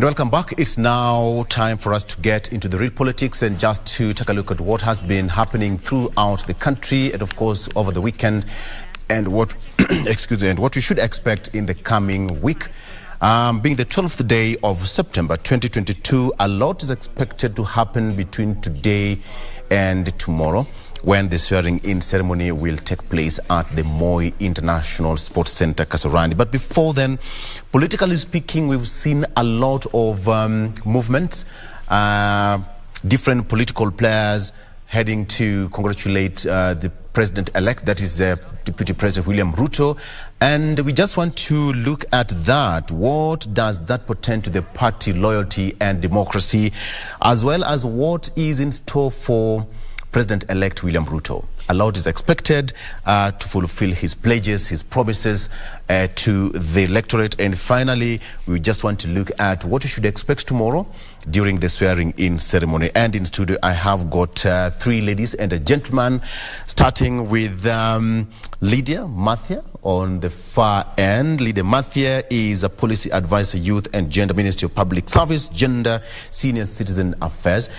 And welcome back. It's now time for us to get into the real politics and just to take a look at what has been happening throughout the country and, of course, over the weekend, and what, and what we should expect in the coming week. Being the 12th day of September 2022, a lot is expected to happen between today and tomorrow, when the swearing-in ceremony will take place at the Moi International Sports Center, Kasarani. But before then, politically speaking, we've seen a lot of movements, different political players heading to congratulate the president-elect, that is Deputy President William Ruto. And we just want to look at that. What does that portend to the party loyalty and democracy, as well as what is in store for President-elect William Ruto? A lot is expected to fulfill his pledges, his promises to the electorate. And finally, we just want to look at what you should expect tomorrow during the swearing-in ceremony. And in studio, I have got three ladies and a gentleman, starting with Lydia Mathia on the far end. Lydia Mathia is a policy advisor, youth and gender, Ministry of Public Service, Gender, Senior Citizen Affairs.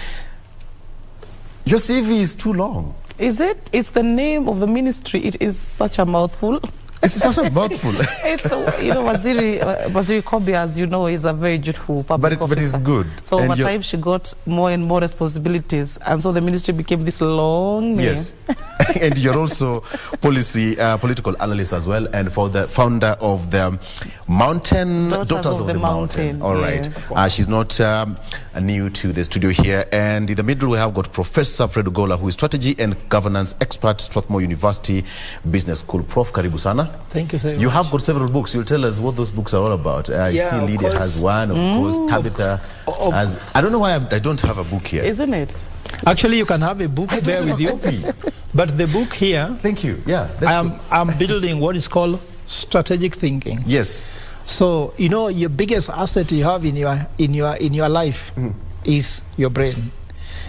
Your CV is too long. Is it? It's the name of the ministry. It is such a mouthful. It's such a mouthful. It's, you know, Waziri Kobi, as you know, is a very dutiful public officer. But it's good. So over time, she got more and more responsibilities. And so the ministry became this long name. Yes. And you're also political analyst as well, and for the founder of the Daughters of the Mountain. All right. She's not new to the studio here. And in the middle, we have got Professor Ogola, who is strategy and governance expert, Strathmore University Business School. Prof, karibu sana. Thank you so much. You have got several books. You'll tell us what those books are all about. I see Lydia has one, of course. Tabitha has... I don't know why I don't have a book here. Isn't it? Actually, you can have a book there with you. But the book here... Thank you. Yeah. I'm building what is called strategic thinking. Yes. So, you know, your biggest asset you have in your life is your brain.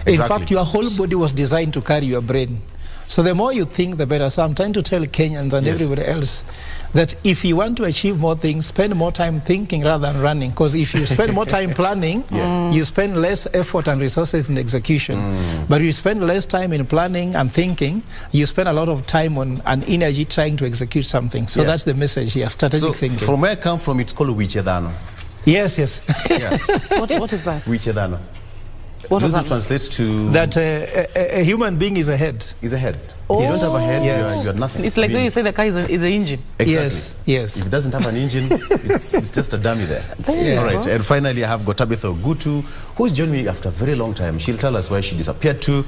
Exactly. In fact, your whole body was designed to carry your brain. So the more you think, the better. So I'm trying to tell Kenyans and everybody else that if you want to achieve more things, spend more time thinking rather than running. Because if you spend more time planning, you spend less effort and resources in execution. But if you spend less time in planning and thinking, you spend a lot of time and energy trying to execute something. So that's the message here, strategic thinking. From where I come from, it's called Wichedano. Yes, yes. What is that? Wichedano. What does it translate to? That a human being is a head. Is a head. If you don't have a head, you're nothing. It's like when you say the car is the engine. Exactly. Yes, yes. If it doesn't have an engine, it's just a dummy there. All right. And finally, I have got Tabitha Ogutu, who's joined me after a very long time. She'll tell us where she disappeared to.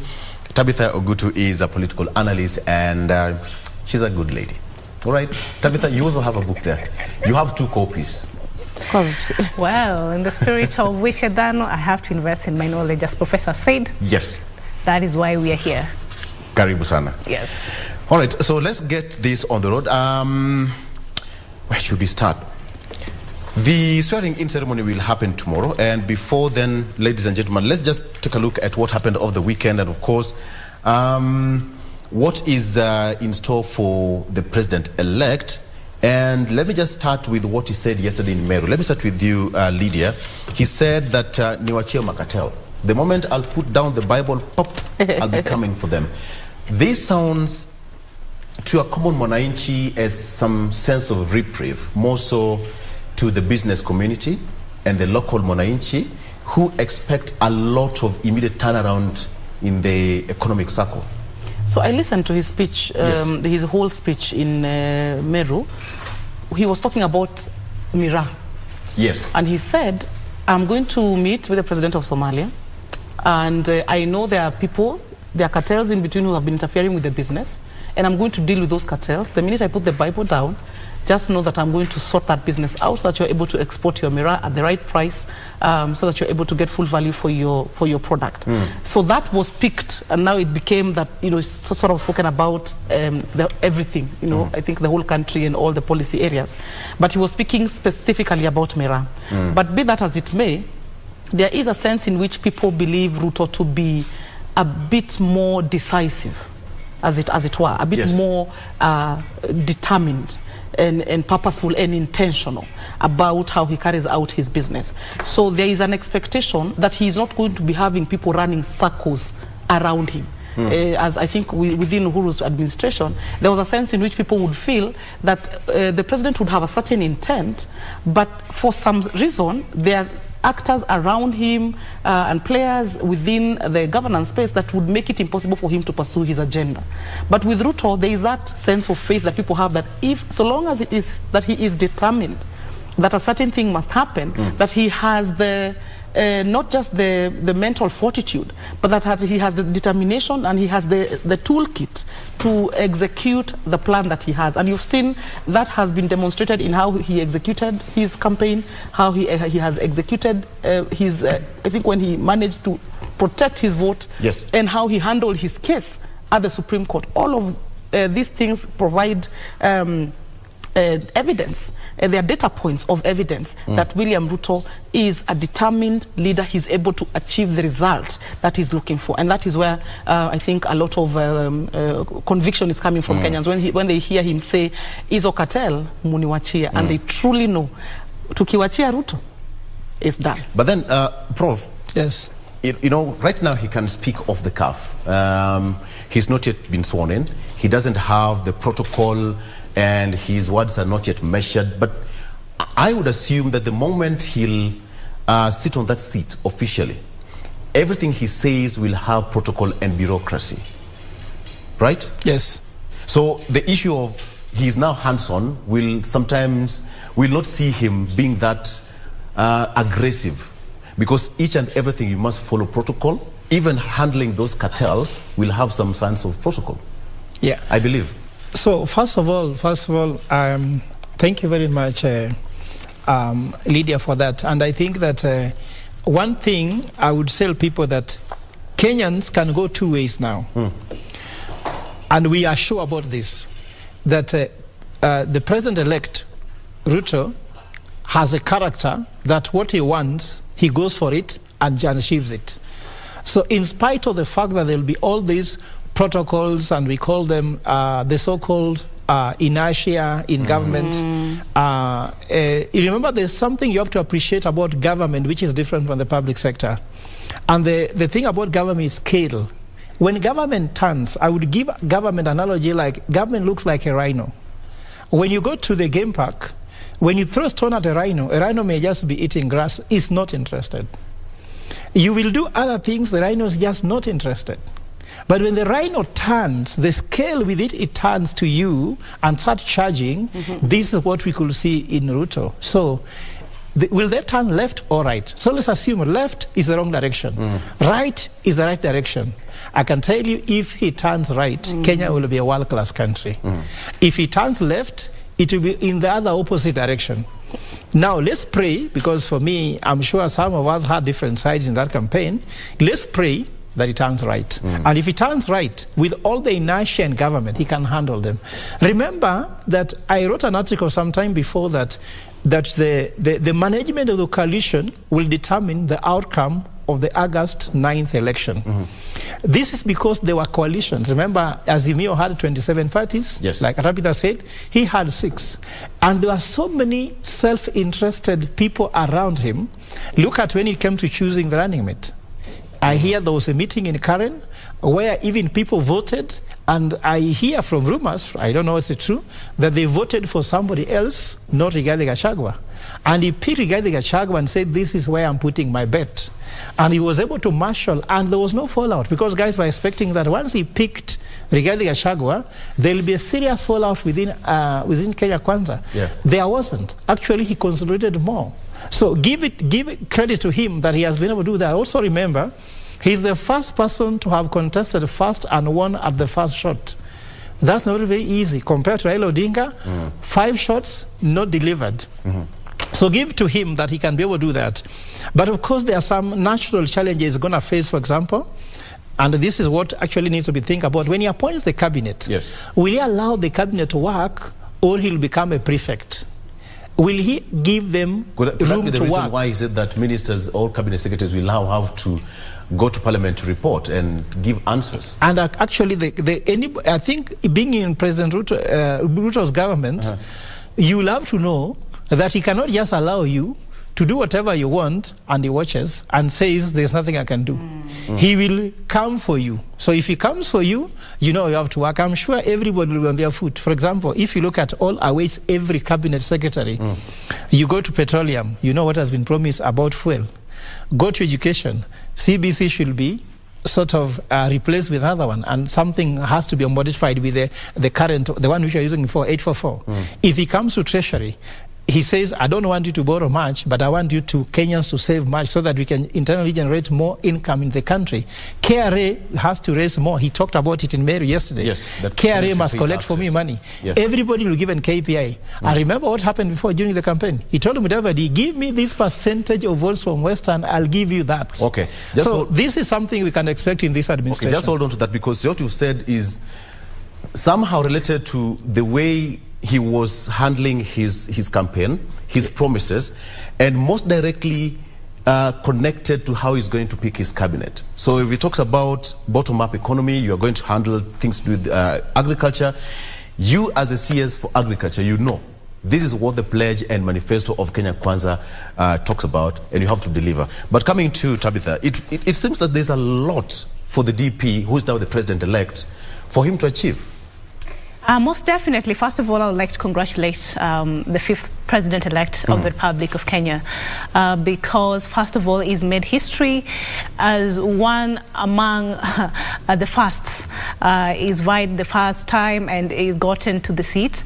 Tabitha Ogutu is a political analyst, and she's a good lady. All right. Tabitha, you also have a book there. You have 2 copies. Well, in the spirit of Wishedano, I have to invest in my knowledge, as Professor said. Yes. That is why we are here. Karibu sana. Yes. All right, so let's get this on the road. Where should we start? The swearing-in ceremony will happen tomorrow. And before then, ladies and gentlemen, let's just take a look at what happened over the weekend. And of course, what is in store for the president-elect. And let me just start with what he said yesterday in Meru. Let me start with you, Lydia. He said that niwachie makatel. The moment I'll put down the Bible, pop, I'll be coming for them. This sounds to a common mwananchi as some sense of reprieve, more so to the business community and the local mwananchi who expect a lot of immediate turnaround in the economic circle. So I listened to his speech, his whole speech in Meru. He was talking about Mira. Yes. And he said, I'm going to meet with the president of Somalia. And I know there are people, there are cartels in between who have been interfering with the business. And I'm going to deal with those cartels. The minute I put the Bible down, just know that I'm going to sort that business out so that you're able to export your Mira at the right price, so that you're able to get full value for your product. So that was picked, and now it became that, you know, it's sort of spoken about everything, you know, I think the whole country and all the policy areas. But he was speaking specifically about Mira. But be that as it may, there is a sense in which people believe Ruto to be a bit more decisive, as it were, a bit more determined. and purposeful and intentional about how he carries out his business. So there is an expectation that he is not going to be having people running circles around him. As I think within Uhuru's administration, there was a sense in which people would feel that the president would have a certain intent, but for some reason, there are actors around him and players within the governance space that would make it impossible for him to pursue his agenda. But with Ruto, there is that sense of faith that people have that so long as it is that he is determined that a certain thing must happen, that he has the not just the mental fortitude, but that he has the determination and he has the toolkit to execute the plan that he has. And you've seen that has been demonstrated in how he executed his campaign, how he has executed his, I think when he managed to protect his vote, yes, and how he handled his case at the Supreme Court. All of these things provide evidence, there are data points of evidence that William Ruto is a determined leader. He's able to achieve the result that he's looking for, and that is where I think a lot of conviction is coming from Kenyans when they hear him say, "Izo cartel muniwachia," and they truly know, tukiwachia Ruto, is done. But then, Prof, yes, you know, right now he can speak off the cuff. He's not yet been sworn in. He doesn't have the protocol, and his words are not yet measured. But I would assume that the moment he'll sit on that seat officially, everything he says will have protocol and bureaucracy, right? Yes. So the issue of he's now hands-on will not see him being that aggressive, because each and everything you must follow protocol. Even handling those cartels will have some sense of protocol. Yeah, I believe. So first of all, thank you very much, Lydia, for that. And I think that one thing I would tell people that Kenyans can go two ways now. And we are sure about this, that the president-elect, Ruto, has a character that what he wants, he goes for it and achieves it. So in spite of the fact that there will be all these protocols, and we call them the so-called inertia in government. You remember, there's something you have to appreciate about government which is different from the public sector. And the thing about government is scale. When government turns, I would give government analogy like government looks like a rhino. When you go to the game park, when you throw a stone at a rhino may just be eating grass, is not interested. You will do other things, the rhino is just not interested. But when the rhino turns, the scale with it turns to you and starts charging. This is what we could see in Ruto. So will they turn left or right? So let's assume left is the wrong direction. Right is the right direction. I can tell you, if he turns right, Kenya will be a world-class country. If he turns left, it will be in the other opposite direction. Now let's pray, because for me, I'm sure some of us had different sides in that campaign. Let's pray that he turns right. And if he turns right, with all the inertia in government, he can handle them. Remember that I wrote an article sometime before that the management of the coalition will determine the outcome of the August 9th election. This is because there were coalitions. Remember, Azimio had 27 parties, yes, like Tabitha said, he had 6. And there were so many self-interested people around him. Look at when it came to choosing the running mate. I hear there was a meeting in Karen where even people voted, and I hear from rumors, I don't know if it's true, that they voted for somebody else, not Rigathi Gachagua. And he picked Rigathi Gachagua and said, this is where I'm putting my bet. And he was able to marshal, and there was no fallout, because guys were expecting that once he picked Rigathi Gachagua, there will be a serious fallout within Kenya Kwanza. Yeah. There wasn't. Actually, he consolidated more. So give credit to him that he has been able to do that. Also remember, he's the first person to have contested first and won at the first shot. That's not very easy compared to Raila Odinga. 5 shots not delivered. So give to him that he can be able to do that. But of course, there are some natural challenges he's going to face, for example. And this is what actually needs to be think about. When he appoints the cabinet, yes, will he allow the cabinet to work, or he'll become a prefect? Will he give them room to work? Could that be the reason why he said that ministers or cabinet secretaries will now have to go to parliament to report and give answers? And actually, I think being in President Ruto's government, you will have to know that he cannot just allow you to do whatever you want, and he watches and says, there's nothing I can do. He will come for you. So if he comes for you, you know you have to work. I'm sure everybody will be on their foot. For example, if you look at all awaits every cabinet secretary, you go to petroleum, you know what has been promised about fuel. Go to education, CBC should be sort of replaced with another one, and something has to be modified with the current, the one which you're using for 844. If he comes to treasury, he says, I don't want you to borrow much, but I want you to Kenyans to save much so that we can internally generate more income in the country. KRA has to raise more. He talked about it in Meru yesterday. Yes, KRA must collect for me money. Yes. Everybody will give an KPI. I remember what happened before during the campaign. He told Mudavadi, give me this percentage of votes from Western, I'll give you that. Okay. So this is something we can expect in this administration. Okay, just hold on to that, because what you said is somehow related to the way he was handling his campaign, his promises, and most directly connected to how he's going to pick his cabinet. So if he talks about bottom-up economy, you are going to handle things with agriculture. You as a CS for agriculture, you know this is what the pledge and manifesto of Kenya Kwanza talks about, and you have to deliver. But coming to Tabitha, it seems that there's a lot for the DP, who is now the president-elect, for him to achieve. Most definitely. First of all, I would like to congratulate the 5th President-elect of the Republic of Kenya, because, first of all, he's made history as one among the firsts. He's vied the first time and he's gotten to the seat.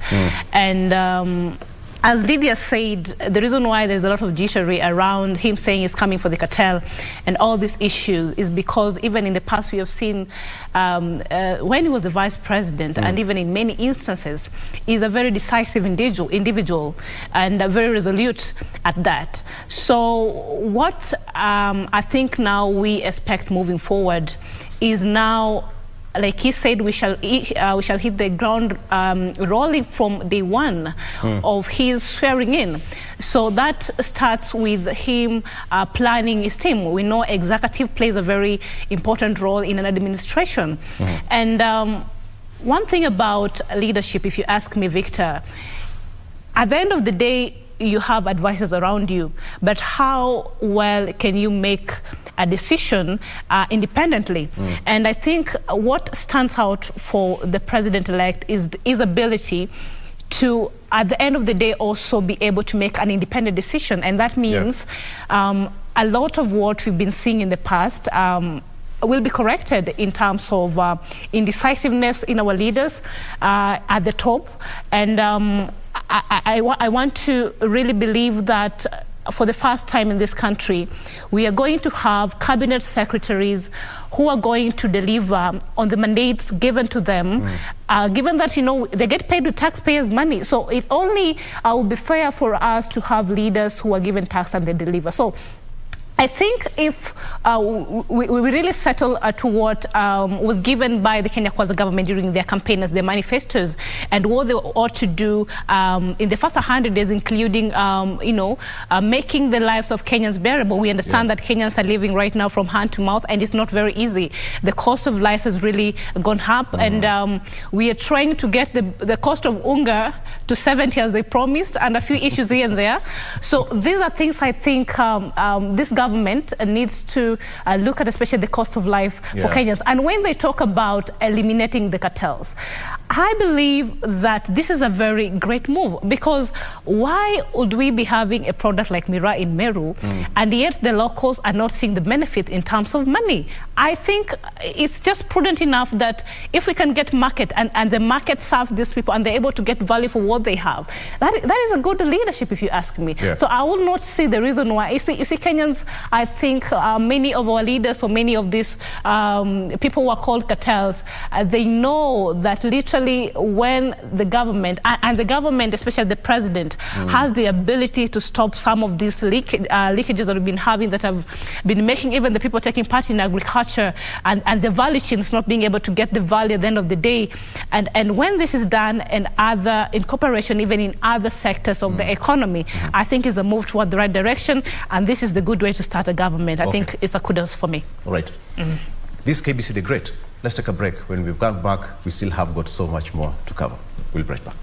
And as Lydia said, the reason why there's a lot of jittery around him saying he's coming for the cartel and all these issues is because even in the past we have seen when he was the vice president and even in many instances, he's a very decisive individual and very resolute at that. So what I think now we expect moving forward is now, like he said, we shall hit the ground rolling from day one of his swearing in. So that starts with him planning his team. We know executive plays a very important role in an administration. And one thing about leadership, if you ask me, Victor, at the end of the day, you have advisors around you, but how well can you make a decision independently? And I think what stands out for the president-elect is his ability to, at the end of the day, also be able to make an independent decision. And that means a lot of what we've been seeing in the past will be corrected in terms of indecisiveness in our leaders at the top. And I want to really believe that for the first time in this country, we are going to have cabinet secretaries who are going to deliver on the mandates given to them, given that, you know, they get paid with taxpayers' money. So it only will be fair for us to have leaders who are given tax and they deliver. So I think if we really settle to what was given by the Kenya Kwanza government during their campaign as their manifestos and what they ought to do in the first 100 days, including, making the lives of Kenyans bearable. We understand that Kenyans are living right now from hand to mouth, and it's not very easy. The cost of life has really gone up, and we are trying to get the cost of unga to 70 as they promised, and a few issues here and there. So these are things I think this government needs to look at, especially the cost of life for Kenyans. And when they talk about eliminating the cartels, I believe that this is a very great move, because why would we be having a product like Mira in Meru and yet the locals are not seeing the benefit in terms of money? I think it's just prudent enough that if we can get market and the market serves these people and they're able to get value for what they have, that is a good leadership, if you ask me. So I will not see the reason why. You see Kenyans, I think many of our leaders or many of these people who are called cartels, they know that literally when the government, and the government, especially the president, has the ability to stop some of these leakages that we've been having, that have been making even the people taking part in agriculture and the value chains not being able to get the value at the end of the day. And when this is done and in cooperation, even in other sectors of the economy, I think is a move toward the right direction, and this is the good way to start a government. I think it's a kudos for me. All right. This KBC the Great. Let's take a break. When we've gone back, we still have got so much more to cover. We'll be right back.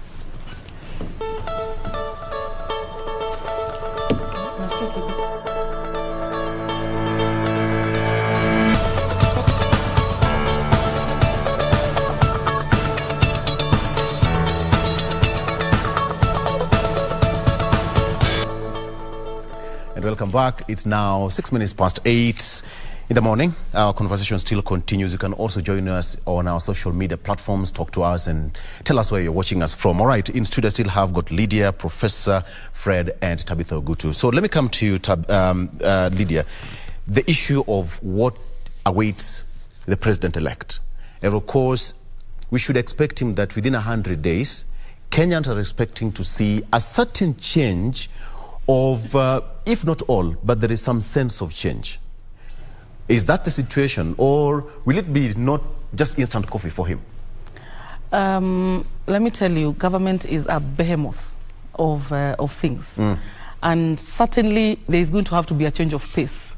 welcome back. It's now 6 minutes past 8 in the morning. Our conversation still continues. You can also join us on our social media platforms, talk to us and tell us where you're watching us from. All right, in studio I still have got Lydia, Professor, Fred and Tabitha Ogutu. So let me come to you, Lydia. The issue of what awaits the president-elect. And of course, we should expect him that within 100 days, Kenyans are expecting to see a certain change of, if not all, but there is some sense of change. Is that the situation, or will it be not just instant coffee for him? Let me tell you, government is a behemoth of things. And certainly there is going to have to be a change of pace.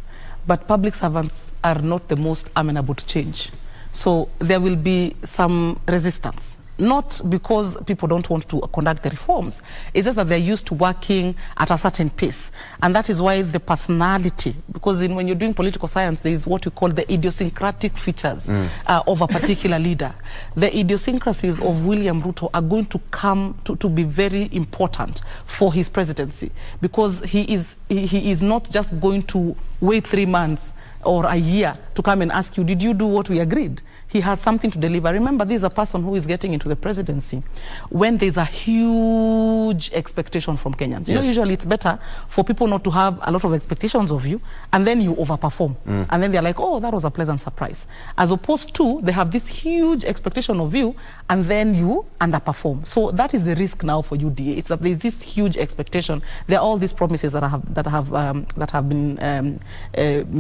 But public servants are not the most amenable to change. So there will be some resistance. Not because people don't want to conduct the reforms. It's just that they're used to working at a certain pace. And that is why the personality, because when you're doing political science, there is what we call the idiosyncratic features of a particular leader. The idiosyncrasies of William Ruto are going to come to be very important for his presidency, because he is not just going to wait 3 months or a year to come and ask you, did you do what we agreed? He has something to deliver. Remember, this is a person who is getting into the presidency when there's a huge expectation from Kenyans. You know, usually it's better for people not to have a lot of expectations of you, and then you overperform. And then they're like, oh, that was a pleasant surprise. As opposed to, they have this huge expectation of you, and then you underperform. So that is the risk now for UDA. It's that there's this huge expectation. There are all these promises that have been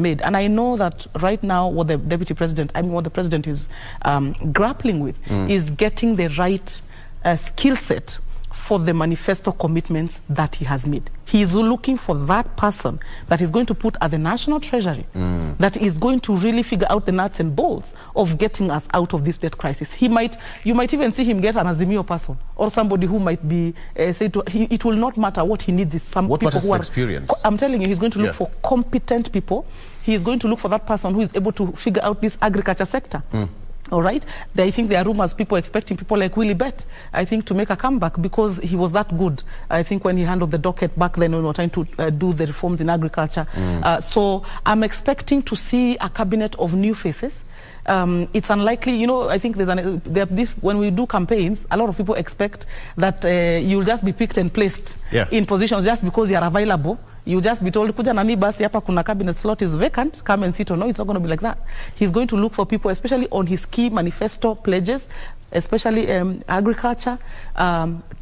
made. And I know that right now, what the deputy president, what the president is grappling with is getting the right skill set for the manifesto commitments that he has made. He is looking for that person that is going to put at the national treasury, that is going to really figure out the nuts and bolts of getting us out of this debt crisis. You might even see him get an Azimio person or somebody who might be it will not matter. What he needs is some what people who are experience. I'm telling you, he's going to look for competent people. He is going to look for that person who is able to figure out this agriculture sector. All right. I think there are rumors, people expecting people like Willie Bett, I think, to make a comeback because he was that good. I think when he handled the docket back then when we were trying to do the reforms in agriculture. So I'm expecting to see a cabinet of new faces. It's unlikely, you know, I think when we do campaigns, a lot of people expect that you'll just be picked and placed in positions just because you are available. You just be told, kuja nani basi hapa kuna cabinet slot is vacant, come and sit. Or no, it's not going to be like that. He's going to look for people, especially on his key manifesto pledges, especially agriculture,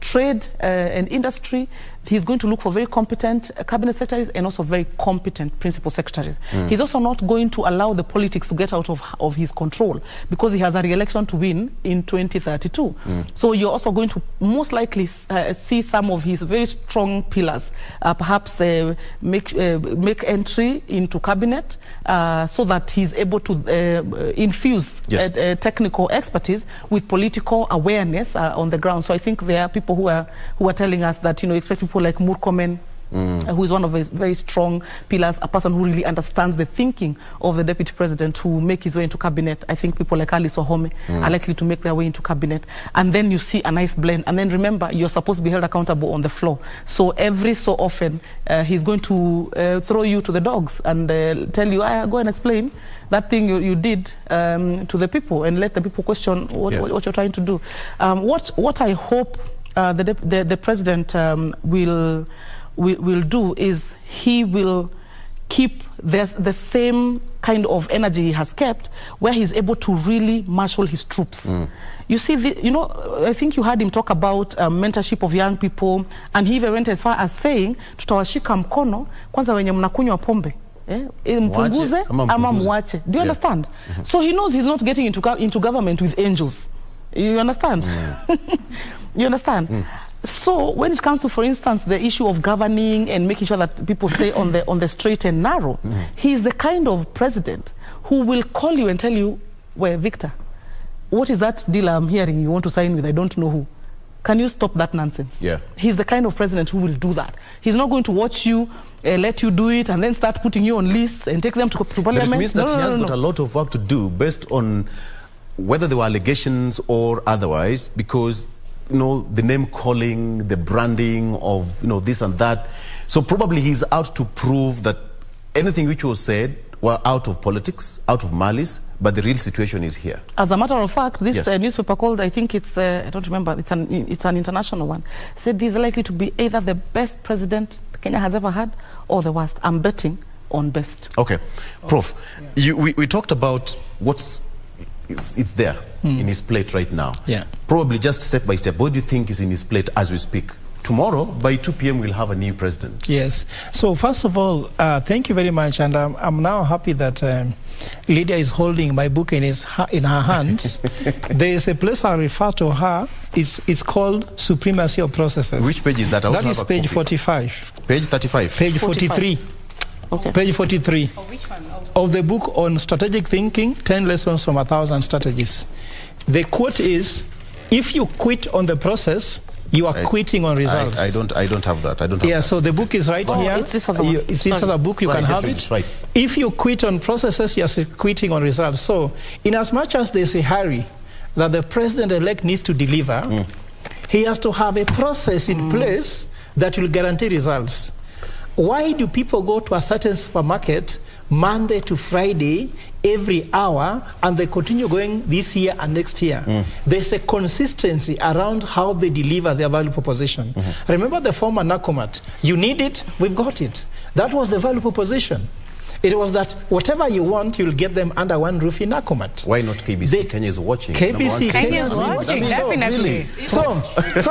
trade and industry. He's going to look for very competent cabinet secretaries and also very competent principal secretaries. He's also not going to allow the politics to get out of his control because he has a re-election to win in 2032. So you're also going to most likely see some of his very strong pillars, perhaps make entry into cabinet so that he's able to infuse technical expertise with political awareness on the ground. So I think there are people who are telling us that, you know, expect people like Murkomen, who is one of his very strong pillars, a person who really understands the thinking of the deputy president to make his way into cabinet. I think people like Alice Wahome are likely to make their way into cabinet. And then you see a nice blend. And then remember, you're supposed to be held accountable on the floor. So every so often, he's going to throw you to the dogs and tell you, go and explain that thing you did to the people and let the people question what you're trying to do. What I hope the president will do is he will keep the same kind of energy he has kept, where he's able to really marshal his troops. You see, I think you heard him talk about mentorship of young people, and he even went as far as saying, tutawashika mkono kwanza wenye mnakunywa pombe. Mpunguze ama muache. Do you understand? So he knows he's not getting into government with angels. You understand? You understand? So when it comes to, for instance, the issue of governing and making sure that people stay on the straight and narrow, he's the kind of president who will call you and tell you, well, Victor, what is that deal I'm hearing you want to sign with? I don't know who. Can you stop that nonsense? He's the kind of president who will do that. He's not going to watch you, let you do it, and then start putting you on lists and take them to parliament. But it means that he has got a lot of work to do based on whether there were allegations or otherwise, because, you know, the name calling, the branding of, you know, this and that. So probably he's out to prove that anything which was said were out of politics, out of malice, but the real situation is here. As a matter of fact, this Yes. Newspaper called, I think it's, I don't remember, it's an international one, said this is likely to be either the best president Kenya has ever had or the worst. I'm betting on best. Okay. Prof, we talked about what's it's there in his plate right now. Yeah. Probably just step by step. What do you think is in his plate as we speak? Tomorrow, by 2 p.m., we'll have a new president. Yes. So first of all, thank you very much. And I'm now happy that Lydia is holding my book in her hands. There is a place I refer to her. It's called Supremacy of Processes. Which page is that? I That also is have a page copy. 45. Page 35? Page 43. Okay. Page 43. Which one? Of the book on strategic thinking, 10 lessons from 1,000 strategies. The quote is, if you quit on the process, you are quitting on results. I don't have that. I don't have Yeah, that. so the book is right here. It's this other one. It's this other book, you Sorry, can get have finished. it. Right. If you quit on processes, you are quitting on results. So in as much as there's a hurry that the president-elect needs to deliver, he has to have a process in place that will guarantee results. Why do people go to a certain supermarket Monday to Friday every hour and they continue going this year and next year? There's a consistency around how they deliver their value proposition. Remember the former NACOMAT, you need it, we've got it. That was the value proposition. It was that whatever you want, you'll get them under one roof in NACOMAT. Why not KBC? Kenya is watching. KBC, Kenya is watching, definitely. So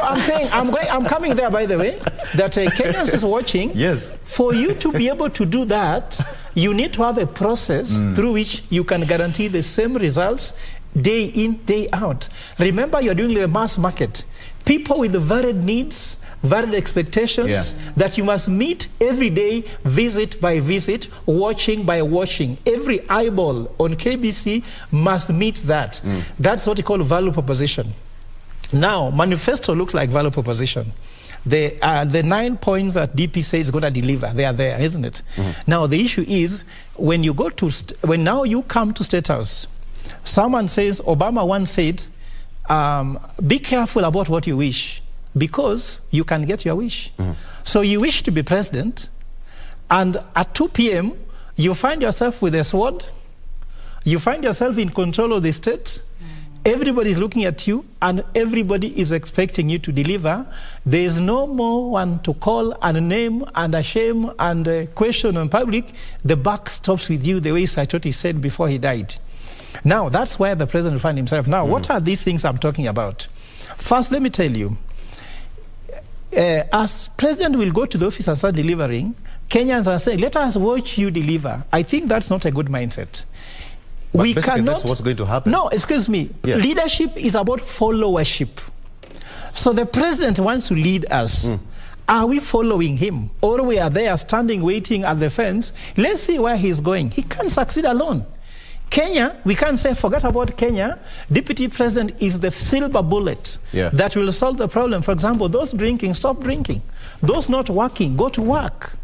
I'm saying, I'm coming there, by the way, that Kenyans is watching. Yes. For you to be able to do that, you need to have a process through which you can guarantee the same results day in, day out. Remember, you're doing the mass market. People with varied needs, varied expectations that you must meet every day, visit by visit, watching by watching. Every eyeball on KBC must meet that. That's what you call value proposition. Now, manifesto looks like value proposition. The 9 points that DP says is going to deliver, they are there, isn't it? Now, the issue is, when you go to, when now you come to State House, someone says, Obama once said, be careful about what you wish, because you can get your wish. So you wish to be president, and at 2 p.m., you find yourself with a sword, you find yourself in control of the state, everybody is looking at you, and everybody is expecting you to deliver. There is no more one to call and name and a shame and question in public. The buck stops with you, the way Saitoti said before he died. Now, that's where the president will find himself. Now, what are these things I'm talking about? First, let me tell you, as president will go to the office and start delivering, Kenyans are saying, let us watch you deliver. I think that's not a good mindset. But we cannot. That's what's going to happen. No, excuse me. Yeah. Leadership is about followership. So the president wants to lead us. Are we following him? Or we are there standing, waiting at the fence? Let's see where he's going. He can't succeed alone. Kenya, we can't say, forget about Kenya. Deputy president is the silver bullet that will solve the problem. For example, those drinking, stop drinking. Those not working, go to work.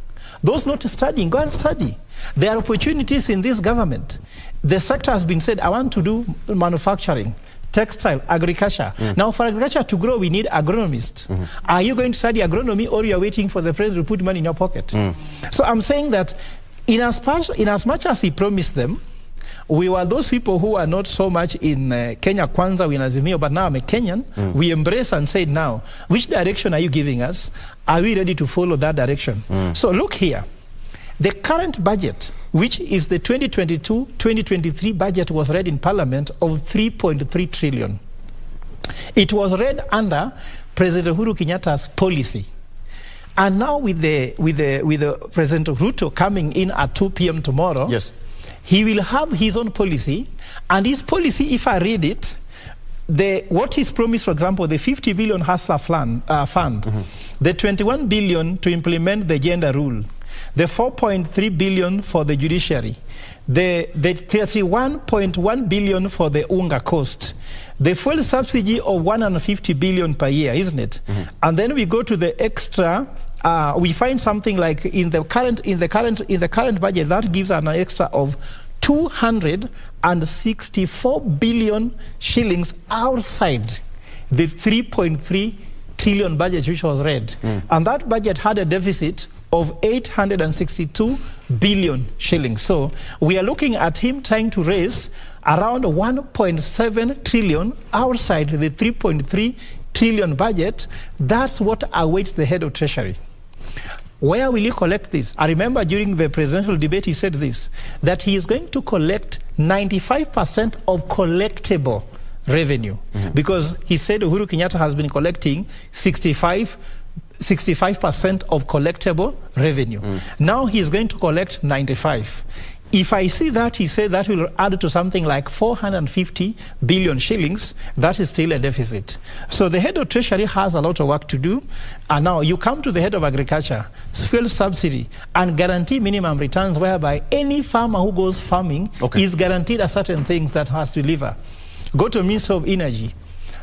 Those not studying, go and study. There are opportunities in this government. The sector has been said, I want to do manufacturing, textile, agriculture. Now, for agriculture to grow, we need agronomists. Are you going to study agronomy, or you are waiting for the president to put money in your pocket? So I'm saying that in as much as he promised them, we were those people who are not so much in Kenya Kwanza, we in Azimio, but now I'm a Kenyan. We embrace and say, now, which direction are you giving us? Are we ready to follow that direction? So look here. The current budget, which is the 2022-2023 budget, was read in Parliament of 3.3 trillion. It was read under President Uhuru Kenyatta's policy. And now with the President Ruto coming in at 2 p.m. tomorrow, he will have his own policy, and his policy, if I read it, what is promised, for example, the 50 billion Hustler fund, the 21 billion to implement the gender rule, the 4.3 billion for the judiciary, the 31.1 billion for the UNGA cost, the fuel subsidy of 150 billion per year, isn't it? And then we go to the extra. We find something like in the current budget that gives an extra of 264 billion shillings outside the 3.3 trillion budget which was read. And that budget had a deficit of 862 billion shillings. So we are looking at him trying to raise around 1.7 trillion outside the 3.3 trillion budget. That's what awaits the head of Treasury. Where will he collect this? I remember during the presidential debate he said this, that he is going to collect 95% of collectible revenue, because he said Uhuru Kenyatta has been collecting 65% of collectible revenue. Now he is going to collect 95%. If I see that, he said that will add to something like 450 billion shillings. That is still a deficit. So the head of Treasury has a lot of work to do. And now you come to the head of Agriculture, fuel subsidy, and guarantee minimum returns, whereby any farmer who goes farming is guaranteed a certain things that has to deliver. Go to Minister of Energy.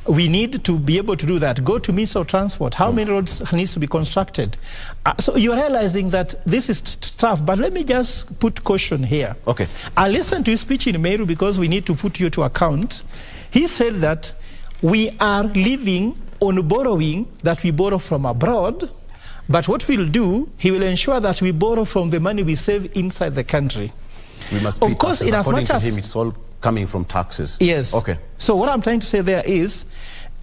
We need to be able to do that. Go to Minister of Transport. How many roads needs to be constructed? So you're realizing that this is tough, but let me just put caution here. Okay. I listened to his speech in Meru because we need to put you to account. He said that we are living on borrowing that we borrow from abroad, but what we'll do, he will ensure that we borrow from the money we save inside the country. We must pay of course, taxes. in as according much to as him, it's all coming from taxes. Yes. Okay. So what I'm trying to say there is,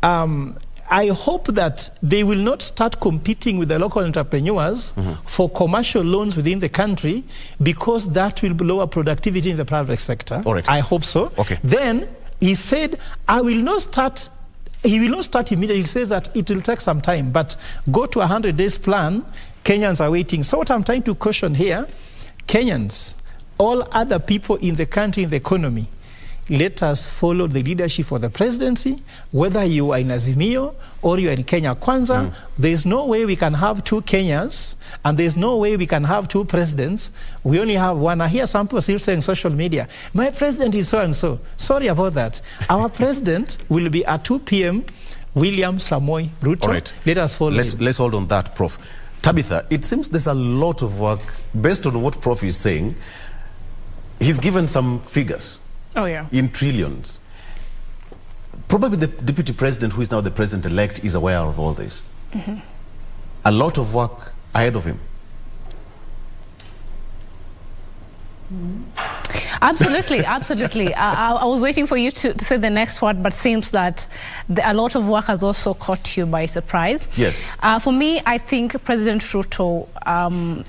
I hope that they will not start competing with the local entrepreneurs for commercial loans within the country, because that will lower productivity in the private sector. All right. I hope so. Okay. Then he said, I will not start. He will not start immediately. He says that it will take some time, but go to 100 days plan. Kenyans are waiting. So what I'm trying to caution here, Kenyans, all other people in the country, in the economy, let us follow the leadership of the presidency. Whether you are in Azimio or you are in Kenya Kwanza, there's no way we can have two Kenyas, and there's no way we can have two presidents. We only have one. I hear some people still saying social media, my president is so and so. Sorry about that. Our president will be at 2 p.m. William Samoei Ruto. All right. Let us follow him. Let's hold on that, Prof. Tabitha, it seems there's a lot of work based on what Prof is saying. He's given some figures. Oh, yeah. In trillions. Probably the deputy president, who is now the president-elect, is aware of all this. A lot of work ahead of him. Absolutely, absolutely. I was waiting for you to say the next word, but seems that a lot of work has also caught you by surprise. Yes. For me, I think President Ruto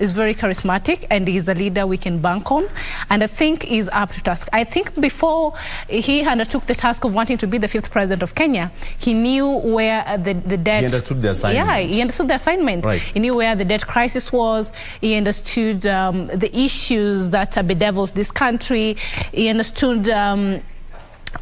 is very charismatic, and he's a leader we can bank on, and I think he's up to task. I think before he undertook the task of wanting to be the 5th president of Kenya, he knew where the debt... He understood the assignment. Yeah, he understood the assignment. Right. He knew where the debt crisis was. He understood the issues that bedevils this country. He understood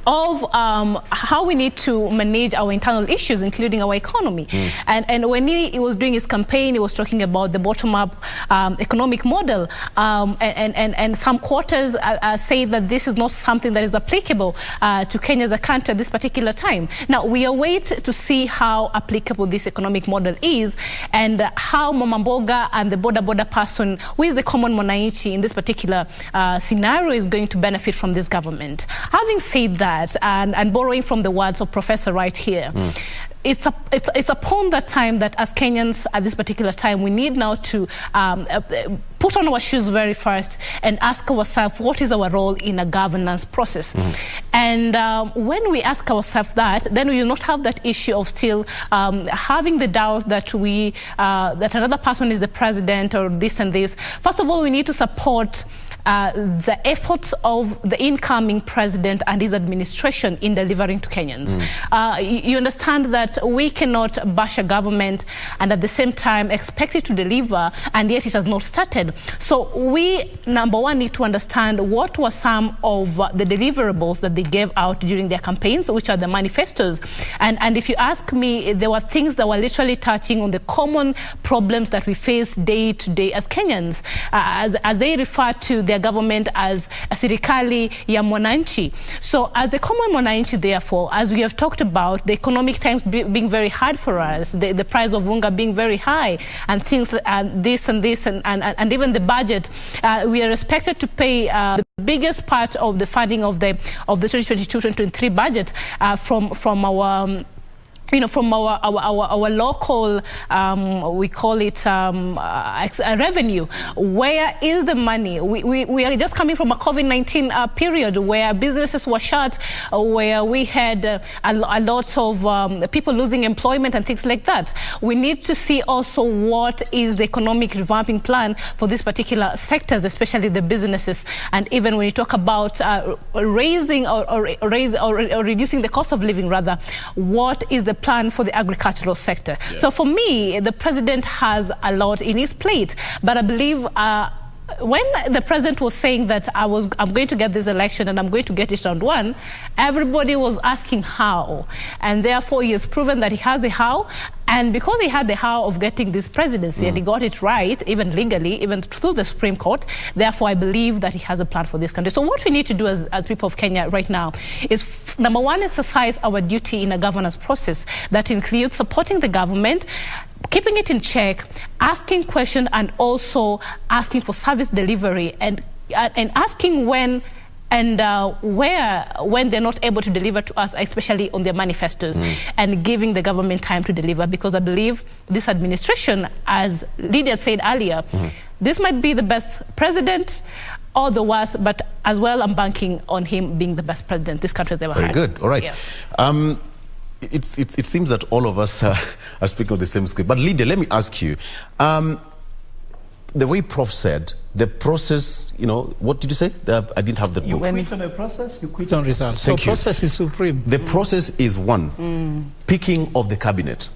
how we need to manage our internal issues, including our economy. And when he was doing his campaign, he was talking about the bottom-up economic model. And some quarters say that this is not something that is applicable to Kenya as a country at this particular time. Now, we await to see how applicable this economic model is, and how Mama Mboga and the border person, who is the common mwananchi in this particular scenario, is going to benefit from this government. Having said that, and borrowing from the words of Professor right here, it's upon that time that as Kenyans at this particular time, we need now to put on our shoes very first and ask ourselves, what is our role in a governance process? And when we ask ourselves that, then we will not have that issue of still having the doubt that that another person is the president or this and this. First of all, we need to support the efforts of the incoming president and his administration in delivering to Kenyans. You understand that we cannot bash a government and at the same time expect it to deliver, and yet it has not started. So we, number one, need to understand what were some of the deliverables that they gave out during their campaigns, which are the manifestos. And if you ask me, there were things that were literally touching on the common problems that we face day to day as Kenyans, as they refer to their government as a serikali ya mwananchi. So as the common mwananchi, therefore, as we have talked about, the economic times being very hard for us, the price of unga being very high, and things this and this, and even the budget, we are expected to pay the biggest part of the funding of the 2022-2023 budget from from our local, we call it revenue. Where is the money? We are just coming from a COVID-19 period where businesses were shut, where we had a lot of people losing employment and things like that. We need to see also what is the economic revamping plan for these particular sectors, especially the businesses. And even when you talk about raising or reducing the cost of living, rather, what is the plan for the agricultural sector? Yeah. So for me, the president has a lot in his plate, but I believe when the president was saying that I'm going to get this election and I'm going to get it round one, everybody was asking how, and therefore he has proven that he has the how. And because he had the how of getting this presidency and he got it right, even legally, even through the Supreme Court, therefore I believe that he has a plan for this country. So what we need to do as people of Kenya right now is, number one, exercise our duty in a governance process that includes supporting the government, keeping it in check, asking questions, and also asking for service delivery, and asking when and when they're not able to deliver to us, especially on their manifestos, and giving the government time to deliver. Because I believe this administration, as Lydia said earlier, this might be the best president or the worst, but as well I'm banking on him being the best president this country has ever had. Very good. All right. Yes. It seems that all of us are speaking of the same script. But Lydia, let me ask you, the way Prof said, the process, what did you say? I didn't have the book. You quit on a process, you quit on results. Thank so you. Process is supreme. The process is one. Picking of the cabinet.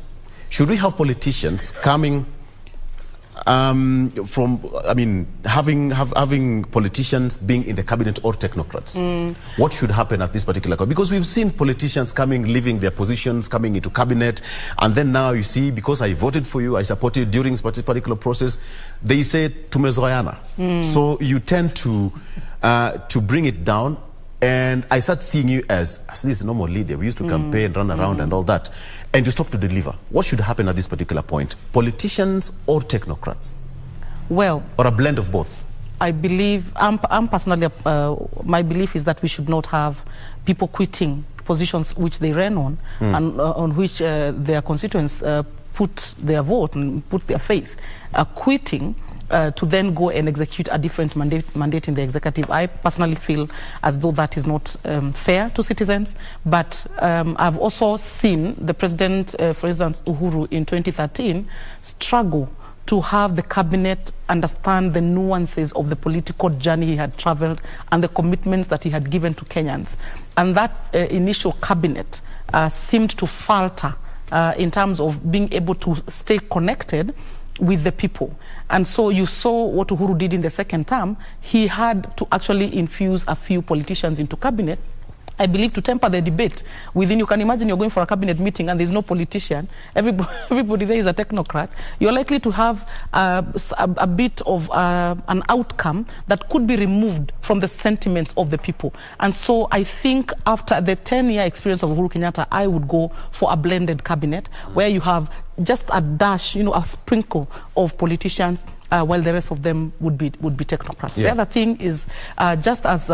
Should we have politicians coming having politicians being in the cabinet or technocrats? What should happen at this particular cabinet? Because we've seen politicians leaving their positions, coming into cabinet, and then now you see, because I voted for you, I supported you during this particular process, they say tumezoeana. So you tend to bring it down, and I start seeing you as this normal leader. We used to campaign, run around and all that, and you stop to deliver. What should happen at this particular point? Politicians or technocrats? Well, or a blend of both? I believe, I'm personally, my belief is that we should not have people quitting positions which they ran on and on which their constituents put their vote and put their faith, quitting to then go and execute a different mandate in the executive. I personally feel as though that is not fair to citizens. But I've also seen the president, for instance, Uhuru, in 2013, struggle to have the cabinet understand the nuances of the political journey he had traveled and the commitments that he had given to Kenyans. And that initial cabinet seemed to falter in terms of being able to stay connected with the people. And so you saw what Uhuru did in the second term. He had to actually infuse a few politicians into cabinet, I believe, to temper the debate within. You can imagine you're going for a cabinet meeting and there's no politician. Everybody there is a technocrat. You're likely to have a bit of an outcome that could be removed from the sentiments of the people. And so I think after the 10-year experience of Uhuru Kenyatta, I would go for a blended cabinet where you have just a dash, a sprinkle of politicians, while the rest of them would be technocrats. The other thing is, just as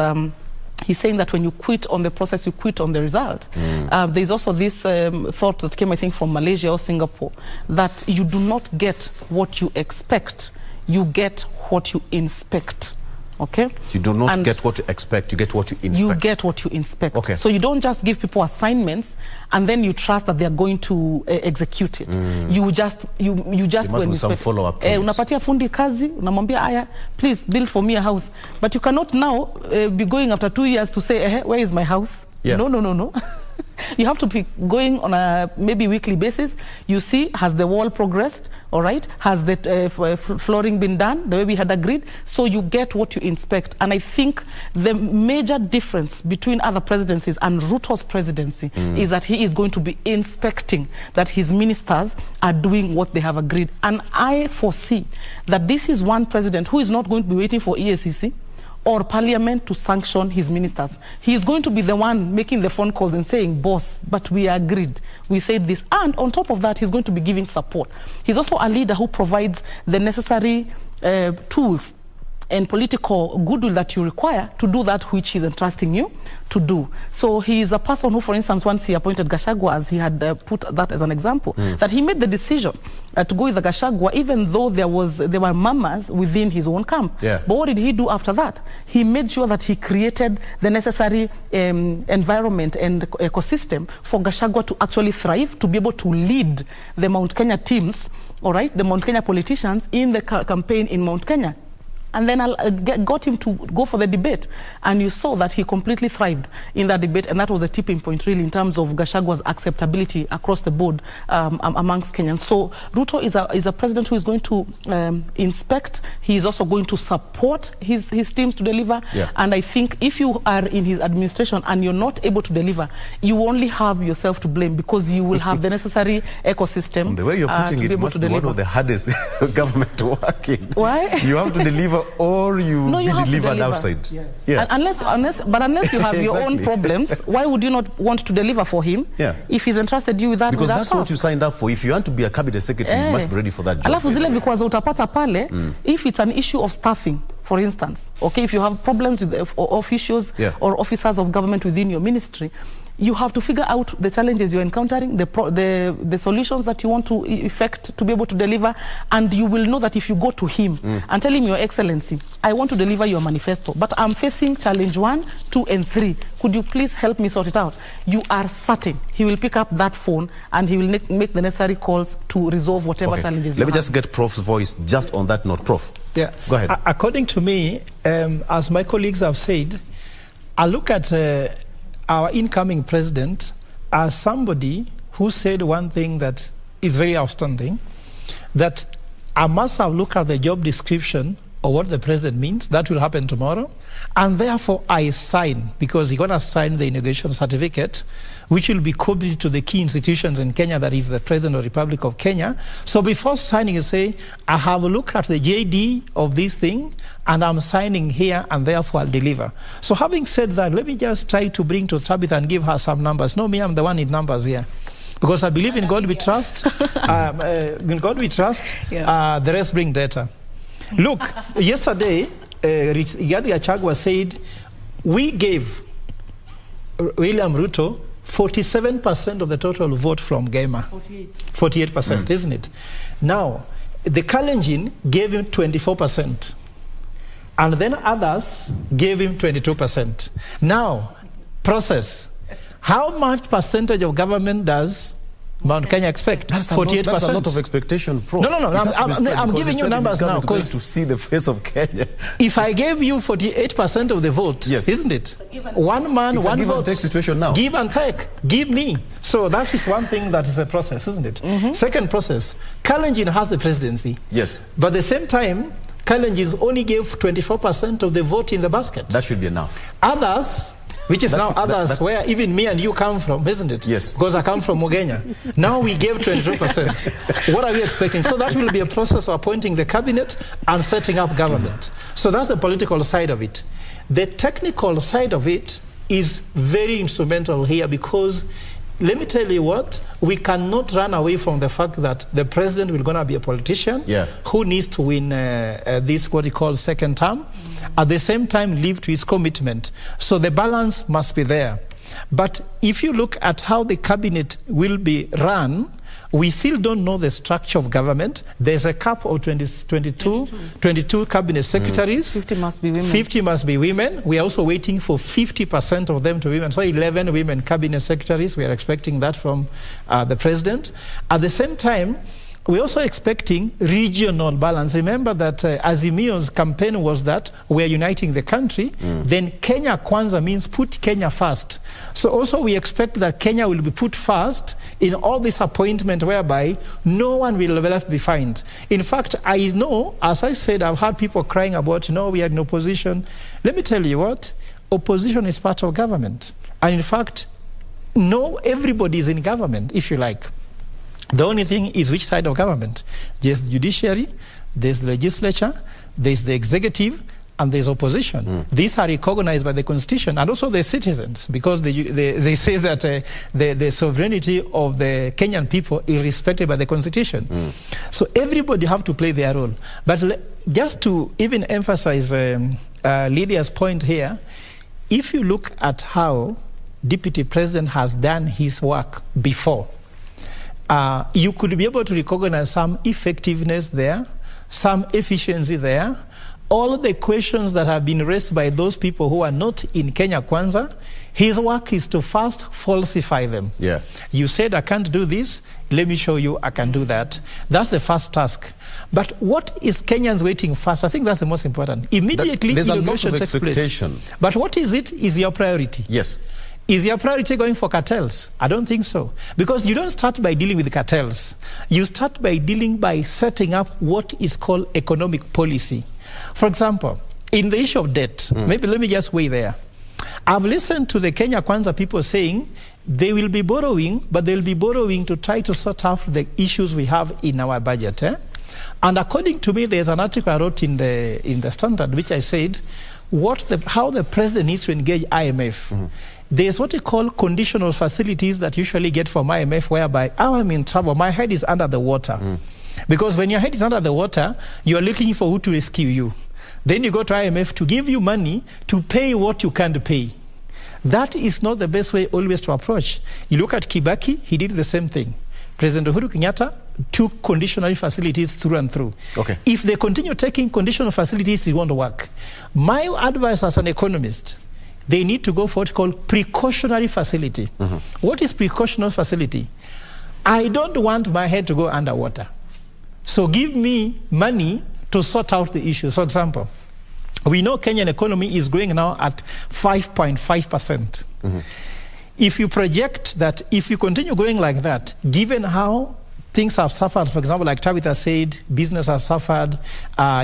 he's saying that when you quit on the process, you quit on the result. There's also this thought that came, I think, from Malaysia or Singapore, that you do not get what you expect, you get what you inspect. Okay? You do not get what you expect, you get what you inspect. You get what you inspect. Okay. So you don't just give people assignments and then you trust that they're going to execute it. You just there must be some follow-up to it. Unapatia fundi kazi, unamwambia aya, please build for me a house. But you cannot now be going after 2 years to say, where is my house? Yeah. No. You have to be going on a maybe weekly basis. You see, has the wall progressed? All right. Has the flooring been done the way we had agreed? So you get what you inspect. And I think the major difference between other presidencies and Ruto's presidency is that he is going to be inspecting that his ministers are doing what they have agreed. And I foresee that this is one president who is not going to be waiting for EACC or Parliament to sanction his ministers. He's going to be the one making the phone calls and saying, boss, but we agreed. We said this. And on top of that, he's going to be giving support. He's also a leader who provides the necessary tools and political goodwill that you require to do that which he's entrusting you to do. So he is a person who, for instance, once he appointed Gachagua, as he had put that as an example, that he made the decision to go with the Gachagua, even though there were murmurs within his own camp. Yeah. But what did he do after that? He made sure that he created the necessary environment and ecosystem for Gachagua to actually thrive, to be able to lead the Mount Kenya teams, all right, the Mount Kenya politicians in the campaign in Mount Kenya. And then I got him to go for the debate. And you saw that he completely thrived in that debate. And that was the tipping point, really, in terms of Gachagua's acceptability across the board amongst Kenyans. So Ruto is a president who is going to inspect. He is also going to support his teams to deliver. Yeah. And I think if you are in his administration and you're not able to deliver, you only have yourself to blame, because you will have the necessary ecosystem. From the way you're putting it, must be one of the hardest government to work in. Why? You have to deliver, or you be delivered outside. Yes. Yeah. Unless you have your own problems, why would you not want to deliver for him? Yeah. If he's entrusted you with that? Because that's task. what you signed up for. If you want to be a cabinet secretary, you must be ready for that job. Alafu zile vikwazo utapata pale, if it's an issue of staffing, for instance, okay, if you have problems with officials or officers of government within your ministry, you have to figure out the challenges you're encountering, the solutions that you want to effect to be able to deliver, and you will know that if you go to him and tell him, Your Excellency, I want to deliver your manifesto, but I'm facing challenge 1, 2, and 3. Could you please help me sort it out? You are certain he will pick up that phone and he will make the necessary calls to resolve whatever challenges you have. Let me just get Prof's voice just on that note. Prof, yeah, go ahead. According to me, as my colleagues have said, I look at our incoming president as somebody who said one thing that is very outstanding, that I must have looked at the job description of what the president means. That will happen tomorrow. And therefore I sign, because he's going to sign the inauguration certificate, which will be copied to the key institutions in Kenya, that is the President of the Republic of Kenya. So before signing, you say, I have a look at the JD of this thing, and I'm signing here, and therefore I'll deliver. So having said that, let me just try to bring to Tabitha and give her some numbers. No, me, I'm the one in numbers here. Because I believe in God we trust. In God we trust. The rest bring data. Look, yesterday, Rigathi Gachagua said, we gave William Ruto 47% of the total vote from Gema. 48%, isn't it? Now, the Kalenjin gave him 24%. And then others gave him 22%. Now, process. How much percentage of government does Mount Kenya expect? That's 48%. That's a lot of expectation, Prof. No. I'm giving you numbers now, because to see the face of Kenya. If I gave you 48% of the vote, isn't it? One man, it's one a give vote. And take situation now. Give and take. Give me. So that is one thing that is a process, isn't it? Second process. Kalenjin has the presidency. Yes. But at the same time, Kalenjin only gave 24% of the vote in the basket. That should be enough. Others, which is now others, where even me and you come from, isn't it? Yes. Because I come from Mogenya. Now we gave 22%. What are we expecting? So that will be a process of appointing the cabinet and setting up government. So that's the political side of it. The technical side of it is very instrumental here, because let me tell you what, we cannot run away from the fact that the president will going to be a politician who needs to win this, what he calls second term, at the same time live to his commitment. So the balance must be there. But if you look at how the cabinet will be run, we still don't know the structure of government. There's a cap of 22 cabinet secretaries. 50 must be women. 50 must be women. We are also waiting for 50% of them to be women. So 11 women cabinet secretaries. We are expecting that from the president. At the same time, we're also expecting regional balance. Remember that Azimio's campaign was that we're uniting the country. Then Kenya Kwanza means put Kenya first. So also we expect that Kenya will be put first in all this appointment, whereby no one will be left behind. In fact, I know, as I said, I've heard people crying about, we are in opposition. Let me tell you what, opposition is part of government. And in fact, everybody is in government, if you like. The only thing is which side of government. There's the judiciary, there's the legislature, there's the executive, and there's opposition. These are recognized by the Constitution and also the citizens, because they say that the sovereignty of the Kenyan people is respected by the Constitution. So everybody have to play their role. But just to even emphasize Lydia's point here, if you look at how Deputy President has done his work before, you could be able to recognize some effectiveness there, some efficiency there. All the questions that have been raised by those people who are not in Kenya Kwanza, his work is to first falsify them. Yeah. You said, I can't do this. Let me show you I can do that. That's the first task. But what is Kenyans waiting first? I think that's the most important. Immediately, there's a lot of takes expectation. Place. But what is it? Is your priority? Yes. Is your priority going for cartels? I don't think so. Because you don't start by dealing with cartels. You start by setting up what is called economic policy. For example, in the issue of debt, maybe let me just weigh there. I've listened to the Kenya Kwanza people saying they will be borrowing, but they'll be borrowing to try to sort out the issues we have in our budget. And according to me, there's an article I wrote in the Standard, which I said, how the president needs to engage IMF. There's what we call conditional facilities that usually get from IMF, whereby I'm in trouble, my head is under the water. Because when your head is under the water, you're looking for who to rescue you. Then you go to IMF to give you money to pay what you can't pay. That is not the best way always to approach. You look at Kibaki, he did the same thing. President Uhuru Kenyatta took conditional facilities through and through. Okay. If they continue taking conditional facilities, it won't work. My advice as an economist, they need to go for what's called precautionary facility. What is precautionary facility? I don't want my head to go underwater. So give me money to sort out the issues. For example, we know Kenyan economy is growing now at 5.5%. If you project that, if you continue growing like that, given how things have suffered, for example, like Tabitha said, business has suffered,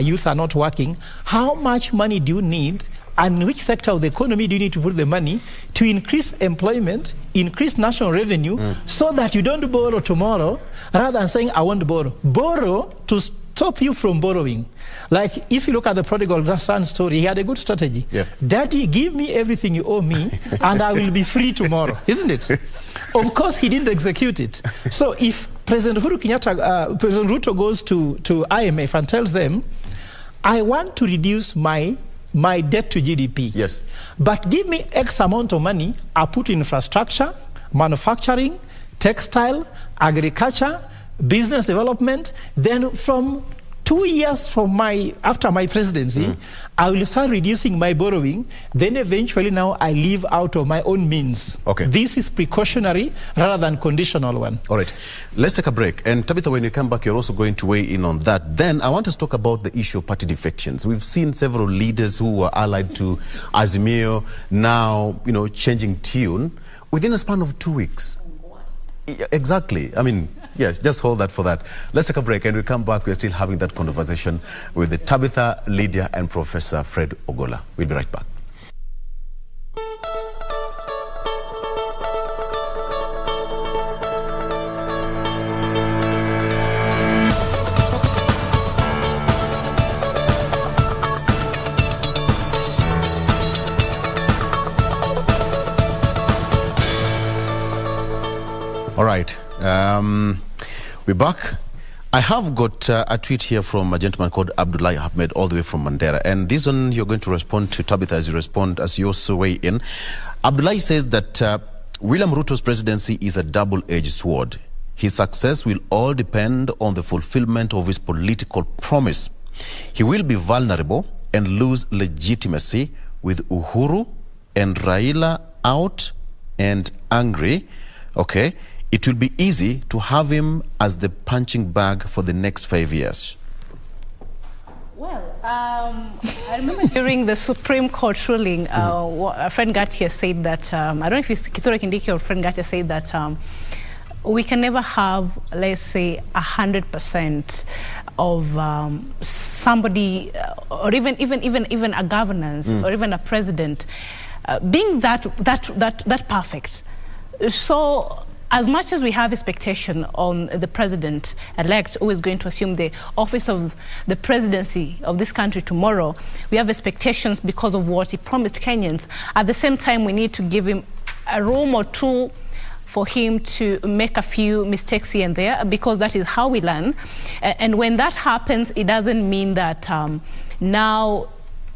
youth are not working, how much money do you need, and which sector of the economy do you need to put the money to increase employment, increase national revenue, so that you don't borrow tomorrow, rather than saying, I want to borrow to stop you from borrowing. Like, if you look at the prodigal son story, he had a good strategy. Yeah. Daddy, give me everything you owe me, and I will be free tomorrow, isn't it? Of course, he didn't execute it. So if President Uhuru Kenyatta, President Ruto goes to IMF and tells them, I want to reduce my debt to GDP. Yes. But give me X amount of money, I put in infrastructure, manufacturing, textile, agriculture, business development. Then from 2 years after my presidency, I will start reducing my borrowing. Then eventually now I live out of my own means. Okay. This is precautionary rather than conditional one. All right. Let's take a break. And Tabitha, when you come back, you're also going to weigh in on that. Then I want us to talk about the issue of party defections. We've seen several leaders who were allied to Azimio now, changing tune within a span of 2 weeks. Exactly. I mean, yeah, just hold that for that. Let's take a break, and we come back. We're still having that conversation with the Tabitha, Lydia, and Professor Fred Ogola. We'll be right back. All right. We're back. I have got a tweet here from a gentleman called Abdullahi Ahmed, all the way from Mandera. And this one, you're going to respond to Tabitha as you also weigh in. Abdullahi says that William Ruto's presidency is a double-edged sword. His success will all depend on the fulfillment of his political promise. He will be vulnerable and lose legitimacy with Uhuru and Raila out and angry. Okay. It will be easy to have him as the punching bag for the next 5 years. Well, I remember during the Supreme Court ruling, a friend Gatia said that, I don't know if it's Kithure Kindiki or friend Gatia said that we can never have, let's say, 100% of somebody, or even a governance, or even a president, being that perfect. So as much as we have expectation on the president-elect who is going to assume the office of the presidency of this country tomorrow, we have expectations because of what he promised Kenyans. At the same time, we need to give him a room or two for him to make a few mistakes here and there, because that is how we learn. And when that happens, it doesn't mean that now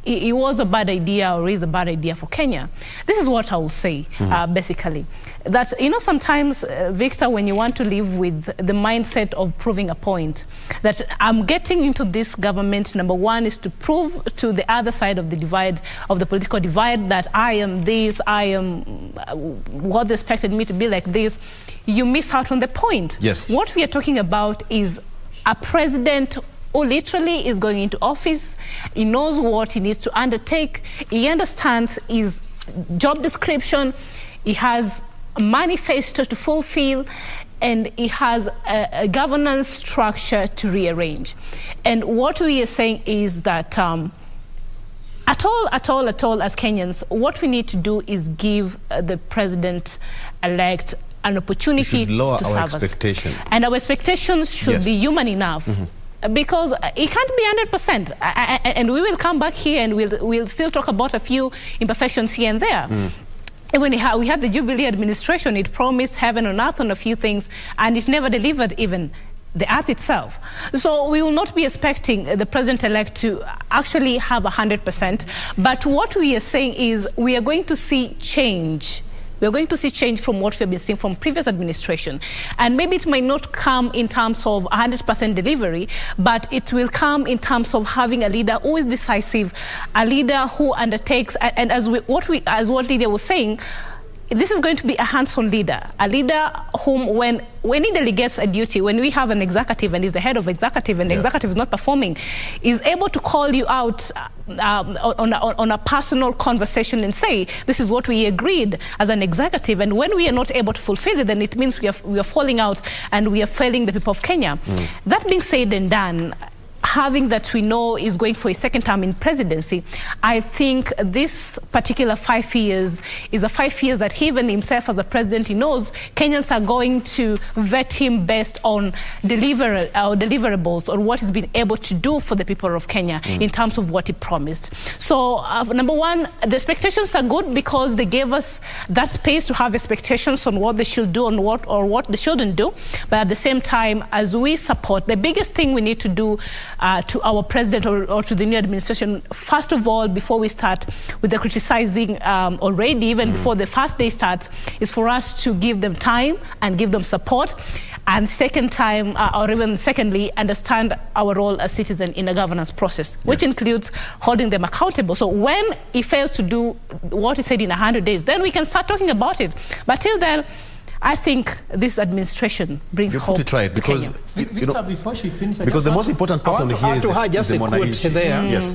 it was a bad idea or is a bad idea for Kenya. This is what I will say, basically. That, you know, sometimes, Victor, when you want to live with the mindset of proving a point, that I'm getting into this government, number one, is to prove to the other side of the divide, of the political divide, that I am this, I am what they expected me to be like this. You miss out on the point. Yes. What we are talking about is a president who literally is going into office. He knows what he needs to undertake. He understands his job description. He has a manifesto to fulfill, and he has a governance structure to rearrange. And what we are saying is that at all, as Kenyans, what we need to do is give the president-elect an opportunity to serve us. And our expectations should be human enough. Because it can't be 100%, and we will come back here and we'll still talk about a few imperfections here and there. And when we had the Jubilee administration, it promised heaven on earth on a few things, and it never delivered even the earth itself. So we will not be expecting the president-elect to actually have 100%. But what we are saying is we are going to see change. We're going to see change from what we've been seeing from previous administration. And maybe it might not come in terms of 100% delivery, but it will come in terms of having a leader who is decisive, a leader who undertakes, and as what Lydia was saying, this is going to be a hands-on leader, a leader whom when he delegates a duty, when we have an executive and is the head of executive and the executive is not performing, is able to call you out on a personal conversation and say, this is what we agreed as an executive, and when we are not able to fulfill it, then it means we are falling out and we are failing the people of Kenya. That being said and done, having that we know is going for a second term in presidency, I think this particular 5 years is a 5 years that he even himself as a president, he knows Kenyans are going to vet him based on deliverables or what he's been able to do for the people of Kenya in terms of what he promised. So number one, the expectations are good because they gave us that space to have expectations on what they should do and what they shouldn't do. But at the same time, as we support, the biggest thing we need to do to our president or to the new administration, first of all, before we start with the criticizing already, even before the first day starts, is for us to give them time and give them support. And secondly, understand our role as citizens in a governance process, which includes holding them accountable. So when he fails to do what he said in 100 days, then we can start talking about it. But till then, I think this administration brings hope to Kenya. Because, Victor, before she finishes, because the most important person here is just a quote there. Yes.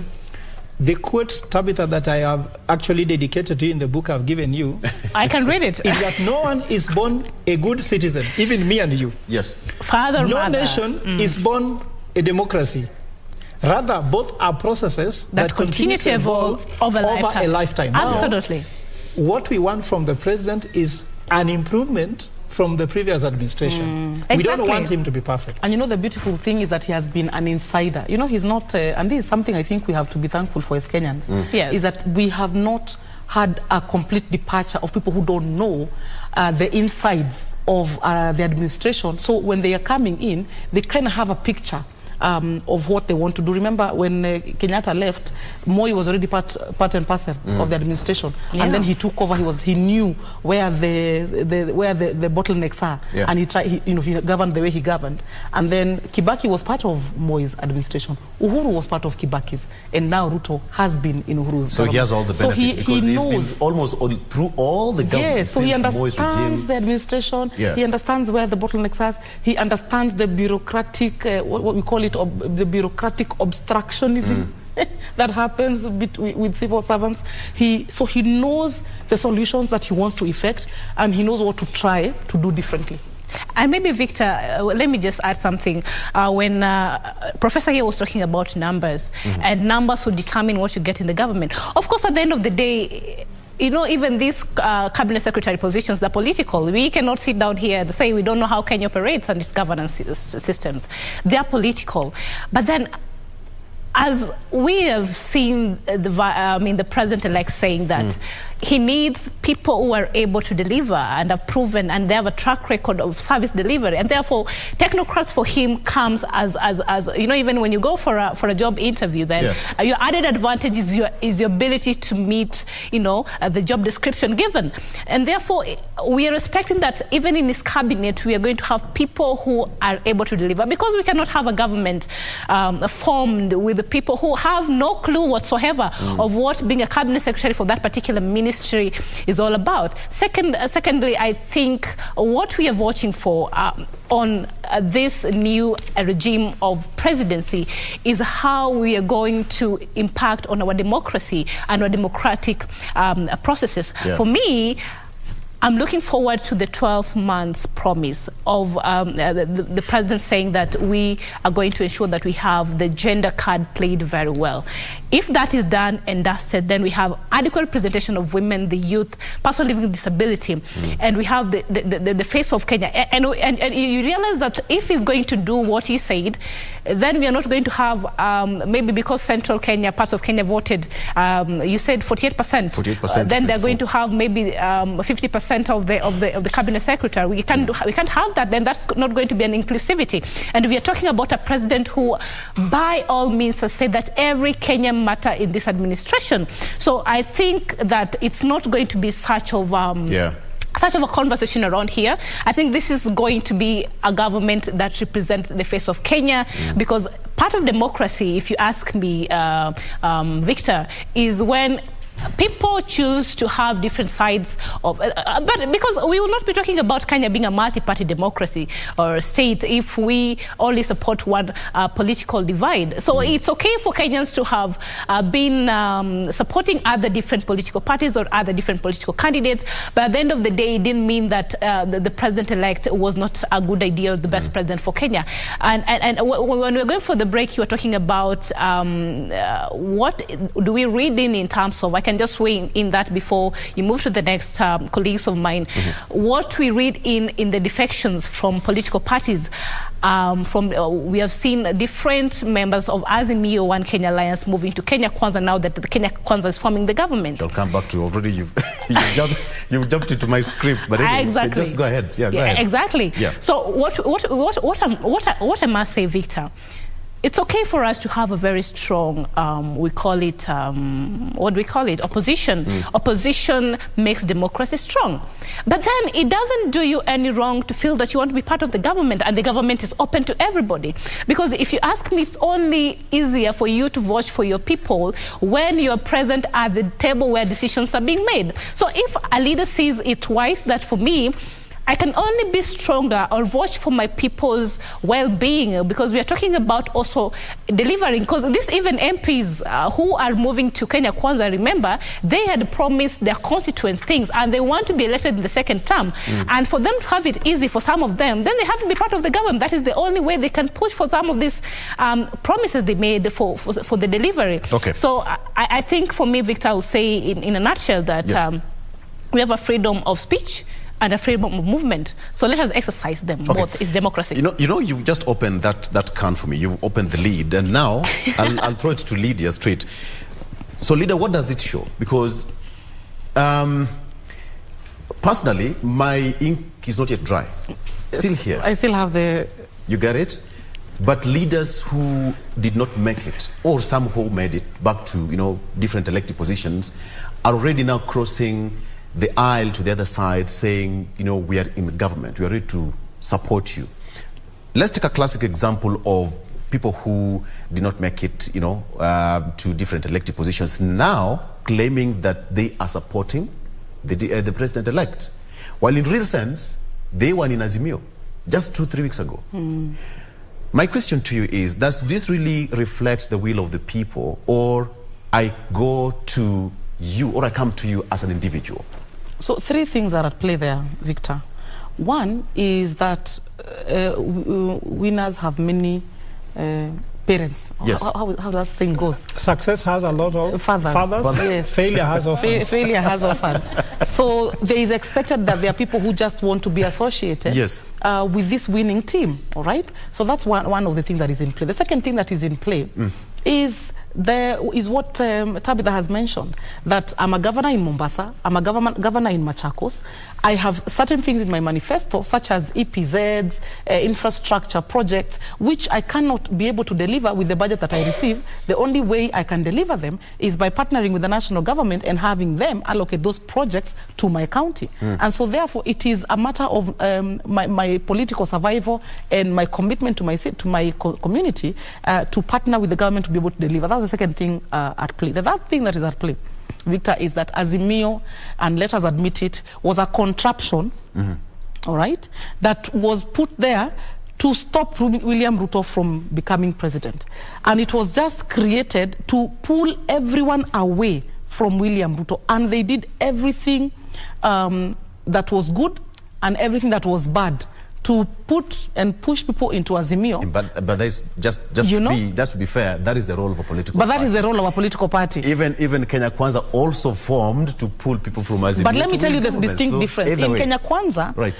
The quote, Tabitha, that I have actually dedicated to you in the book I've given you. I can read it. Is that no one is born a good citizen, even me and you. Yes. No nation is born a democracy. Rather, both are processes that continue to evolve over a lifetime. Absolutely. Now, what we want from the president is an improvement from the previous administration. Exactly. We don't want him to be perfect. And you know, the beautiful thing is that he has been an insider. You know, he's not, and this is something I think we have to be thankful for as Kenyans, yes, is that we have not had a complete departure of people who don't know the insides of the administration. So when they are coming in, they kind of have a picture of what they want to do. Remember when Kenyatta left, Moi was already part and parcel of the administration, and then he took over. He knew where the bottlenecks are, and he governed the way he governed. And then Kibaki was part of Moi's administration. Uhuru was part of Kibaki's, and now Ruto has been in Uhuru's. So government. He has all the benefits because he's been almost through all the government. Yes, so he understands the administration. He understands where the bottlenecks are. He understands the bureaucratic, what we call it, the bureaucratic obstructionism that happens with civil servants. So he knows the solutions that he wants to effect, and he knows what to try to do differently. And maybe, Victor, let me just add something. When Professor here was talking about numbers, and numbers will determine what you get in the government. Of course, at the end of the day, you know, even these cabinet secretary positions, they're political. We cannot sit down here and say we don't know how Kenya operates and its governance systems. They are political. But then, as we have seen the president-elect saying that he needs people who are able to deliver and have proven, and they have a track record of service delivery, and therefore technocrats for him comes as you know, even when you go for a job interview, then your added advantage is your ability to meet, you know, the job description given, and therefore we are expecting that even in his cabinet we are going to have people who are able to deliver, because we cannot have a government formed with the people who have no clue whatsoever of what being a cabinet secretary for that particular ministry is all about. Secondly, I think what we are watching for on this new regime of presidency is how we are going to impact on our democracy and our democratic processes. For me, I'm looking forward to the 12 months promise of the president saying that we are going to ensure that we have the gender card played very well. If that is done and dusted, then we have adequate representation of women, the youth, persons living with disability, and we have the face of Kenya. And you realize that if he's going to do what he said, then we are not going to have, maybe because central Kenya, parts of Kenya voted, you said 48%. 48%. Then they're going to have maybe 50% of the cabinet secretary. We can't have that. Then that's not going to be an inclusivity. And we are talking about a president who, by all means, has said that every Kenyan matter in this administration. So I think that it's not going to be such of such of a conversation around here. I think this is going to be a government that represents the face of Kenya, because part of democracy, if you ask me, Victor, is when people choose to have different sides of, but because we will not be talking about Kenya being a multi-party democracy or state if we only support one political divide. So it's okay for Kenyans to have been supporting other different political parties or other different political candidates, but at the end of the day, it didn't mean that the president-elect was not a good idea or the best president for Kenya. And when we're going for the break, you were talking about what do we read in terms of, I can just weigh in that before you move to the next colleagues of mine. What we read in the defections from political parties, we have seen different members of Azimio One Kenya Alliance moving to Kenya Kwanza now that the Kenya Kwanza is forming the government. I'll come back to already. You've jumped into my script, but anyway, exactly. Just go ahead. Go ahead. Exactly. So what I must say, Victor, it's okay for us to have a very strong, we call it, what do we call it? Opposition. Opposition makes democracy strong. But then it doesn't do you any wrong to feel that you want to be part of the government and the government is open to everybody. Because if you ask me, it's only easier for you to vote for your people when you're present at the table where decisions are being made. So if a leader sees it twice, that for me, I can only be stronger or watch for my people's well-being, because we are talking about also delivering. Because these even MPs who are moving to Kenya Kwanza, remember, they had promised their constituents things and they want to be elected in the second term. And for them to have it easy for some of them, then they have to be part of the government. That is the only way they can push for some of these promises they made for the delivery. Okay. So I think for me, Victor, I would say in a nutshell that we have a freedom of speech and a freedom of movement. So let us exercise them both. It's democracy. You know, you've just opened that can for me. You've opened the lead, and now I'll throw it to Lydia straight. So, Lydia, what does it show? Because personally, my ink is not yet dry. Still here. I still have the... You get it? But leaders who did not make it, or some who made it back to, you know, different elected positions, are already now crossing the aisle to the other side, saying, you know, we are in the government, we are ready to support you. Let's take a classic example of people who did not make it, you know, to different elected positions, now claiming that they are supporting the president-elect, while in real sense, they were in Azimio just 2-3 weeks ago. My question to you is, does this really reflect the will of the people, or I go to you, or I come to you as an individual? So 3 things are at play there, Victor. One is that winners have many parents. Yes. How that saying goes? Success has a lot of fathers. Yes. Failure has orphans. Failure has orphans. So there is expected that there are people who just want to be associated with this winning team, all right? So that's one of the things that is in play. The second thing that is in play is what Tabitha has mentioned, that I'm a governor in Mombasa, I'm a governor in Machakos. I have certain things in my manifesto, such as EPZs, infrastructure projects, which I cannot be able to deliver with the budget that I receive. The only way I can deliver them is by partnering with the national government and having them allocate those projects to my county. And so therefore it is a matter of my political survival and my commitment to my community to partner with the government to be able to deliver. That's the second thing at play. The third thing that is at play, Victor, is that Azimio, and let us admit it, was a contraption, all right, that was put there to stop William Ruto from becoming president. And it was just created to pull everyone away from William Ruto. And they did everything that was good and everything that was bad to put and push people into Azimio. But that's just to be fair, that is the role of a political party. But that is the role of a political party. Even Kenya Kwanza also formed to pull people from Azimio. But let me tell you the distinct difference. In Kenya Kwanza,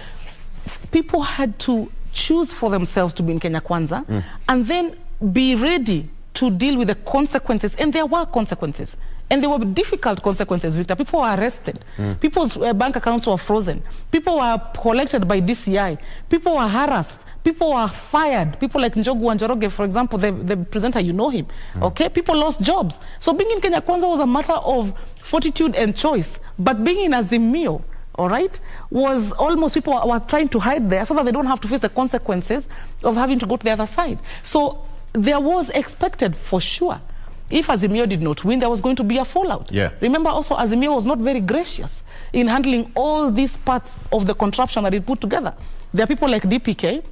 people had to choose for themselves to be in Kenya Kwanza and then be ready to deal with the consequences. And there were consequences. And there were difficult consequences, Victor. People were arrested. People's bank accounts were frozen. People were collected by DCI. People were harassed. People were fired. People like Njogu and Njoroge, for example, the presenter, you know him. Okay? People lost jobs. So being in Kenya Kwanza was a matter of fortitude and choice. But being in Azimio, all right, was almost people were trying to hide there so that they don't have to face the consequences of having to go to the other side. So there was expected, for sure, if Azimio did not win, there was going to be a fallout. Remember also, Azimio was not very gracious in handling all these parts of the contraption that it put together. There are people like DAPK,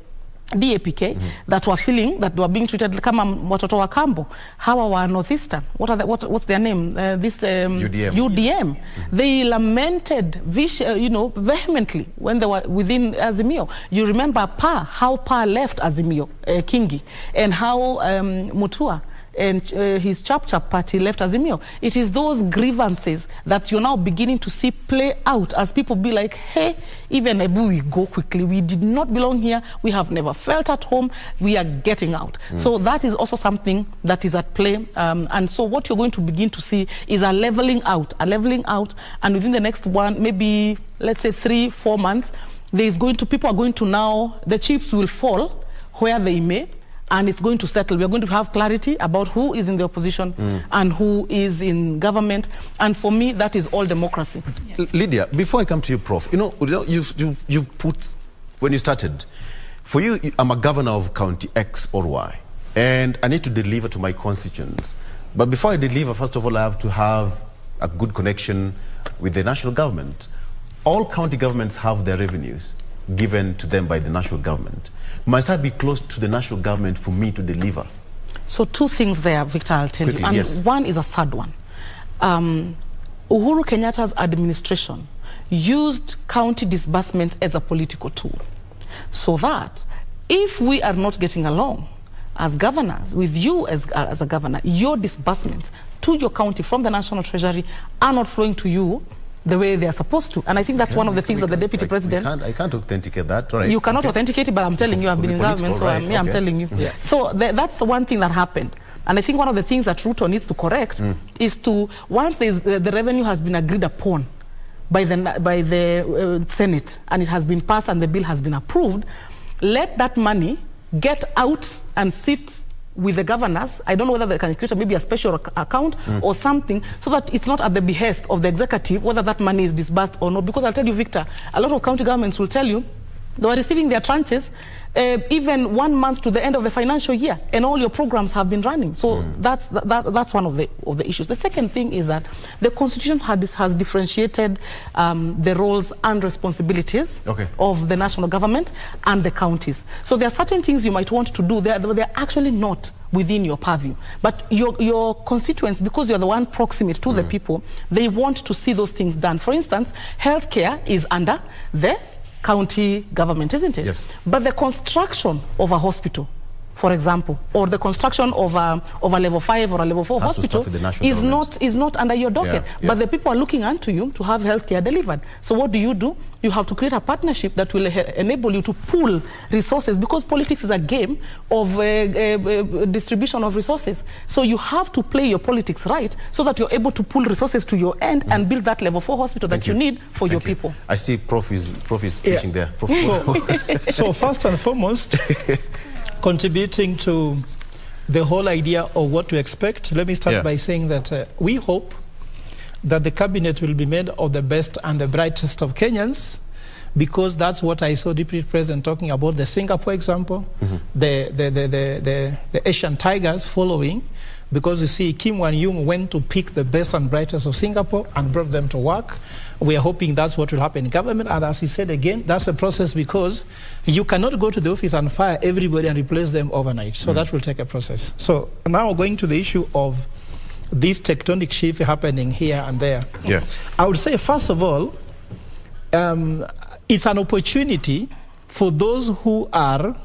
that were feeling that they were being treated like watoto wa kambo. Hawa wa Northeastern. What's their name? UDM. They lamented, vehemently when they were within Azimio. You remember how Pa left Azimio, Kingi, and how Mutua and his Chap party left Azimio. It is those grievances that you're now beginning to see play out as people be like, hey, even if we go quickly, we did not belong here, we have never felt at home, we are getting out. So that is also something that is at play. And so what you're going to begin to see is a leveling out, and within the next maybe let's say 3-4 months, people are going to now, the chips will fall where they may, and it's going to settle. We're going to have clarity about who is in the opposition and who is in government. And for me, that is all democracy. Lydia, before I come to you, Prof, you've put, when you started, for you, I'm a governor of county X or Y, and I need to deliver to my constituents. But before I deliver, first of all, I have to have a good connection with the national government. All county governments have their revenues given to them by the national government. Must I be close to the national government for me to deliver? So two things there, Victor, I'll tell you. And one is a sad one. Uhuru Kenyatta's administration used county disbursements as a political tool. So that if we are not getting along as governors, with you as a governor, your disbursements to your county from the National Treasury are not flowing to you the way they are supposed to. And I think that's one of the things that the Deputy President... I can't authenticate that. Right. You cannot authenticate it, but I'm telling you, I've been in government, so I'm telling you. So that's the one thing that happened. And I think one of the things that Ruto needs to correct is to, once the revenue has been agreed upon by the Senate, and it has been passed and the bill has been approved, let that money get out and sit with the governors. I don't know whether they can create maybe a special account or something, so that it's not at the behest of the executive whether that money is disbursed or not. Because I'll tell you, Victor, a lot of county governments will tell you they are receiving their tranches even 1 month to the end of the financial year, and all your programs have been running. So that's one of the issues. The second thing is that the Constitution has differentiated the roles and responsibilities of the national government and the counties. So there are certain things you might want to do. They're actually not within your purview. But your constituents, because you're the one proximate to the people, they want to see those things done. For instance, healthcare is under the county government, isn't it? Yes. But the construction of a hospital, for example, or the construction of a level 5 or a level 4 hospital is not under your docket. But the people are looking unto you to have healthcare delivered. So what do? You have to create a partnership that will enable you to pool resources, because politics is a game of distribution of resources. So you have to play your politics right so that you're able to pool resources to your end and build that level 4 hospital that you need for your people. I see Prof is teaching there. So first and foremost, contributing to the whole idea of what to expect, let me start by saying that we hope that the cabinet will be made of the best and the brightest of Kenyans, because that's what I saw Deputy President talking about, the Singapore example, the Asian Tigers following, because you see Kim Wan-yung went to pick the best and brightest of Singapore and brought them to work. We are hoping that's what will happen in government, and as he said again, that's a process, because you cannot go to the office and fire everybody and replace them overnight. So that will take a process. So now going to the issue of this tectonic shift happening here and there. I would say, first of all, it's an opportunity for those who are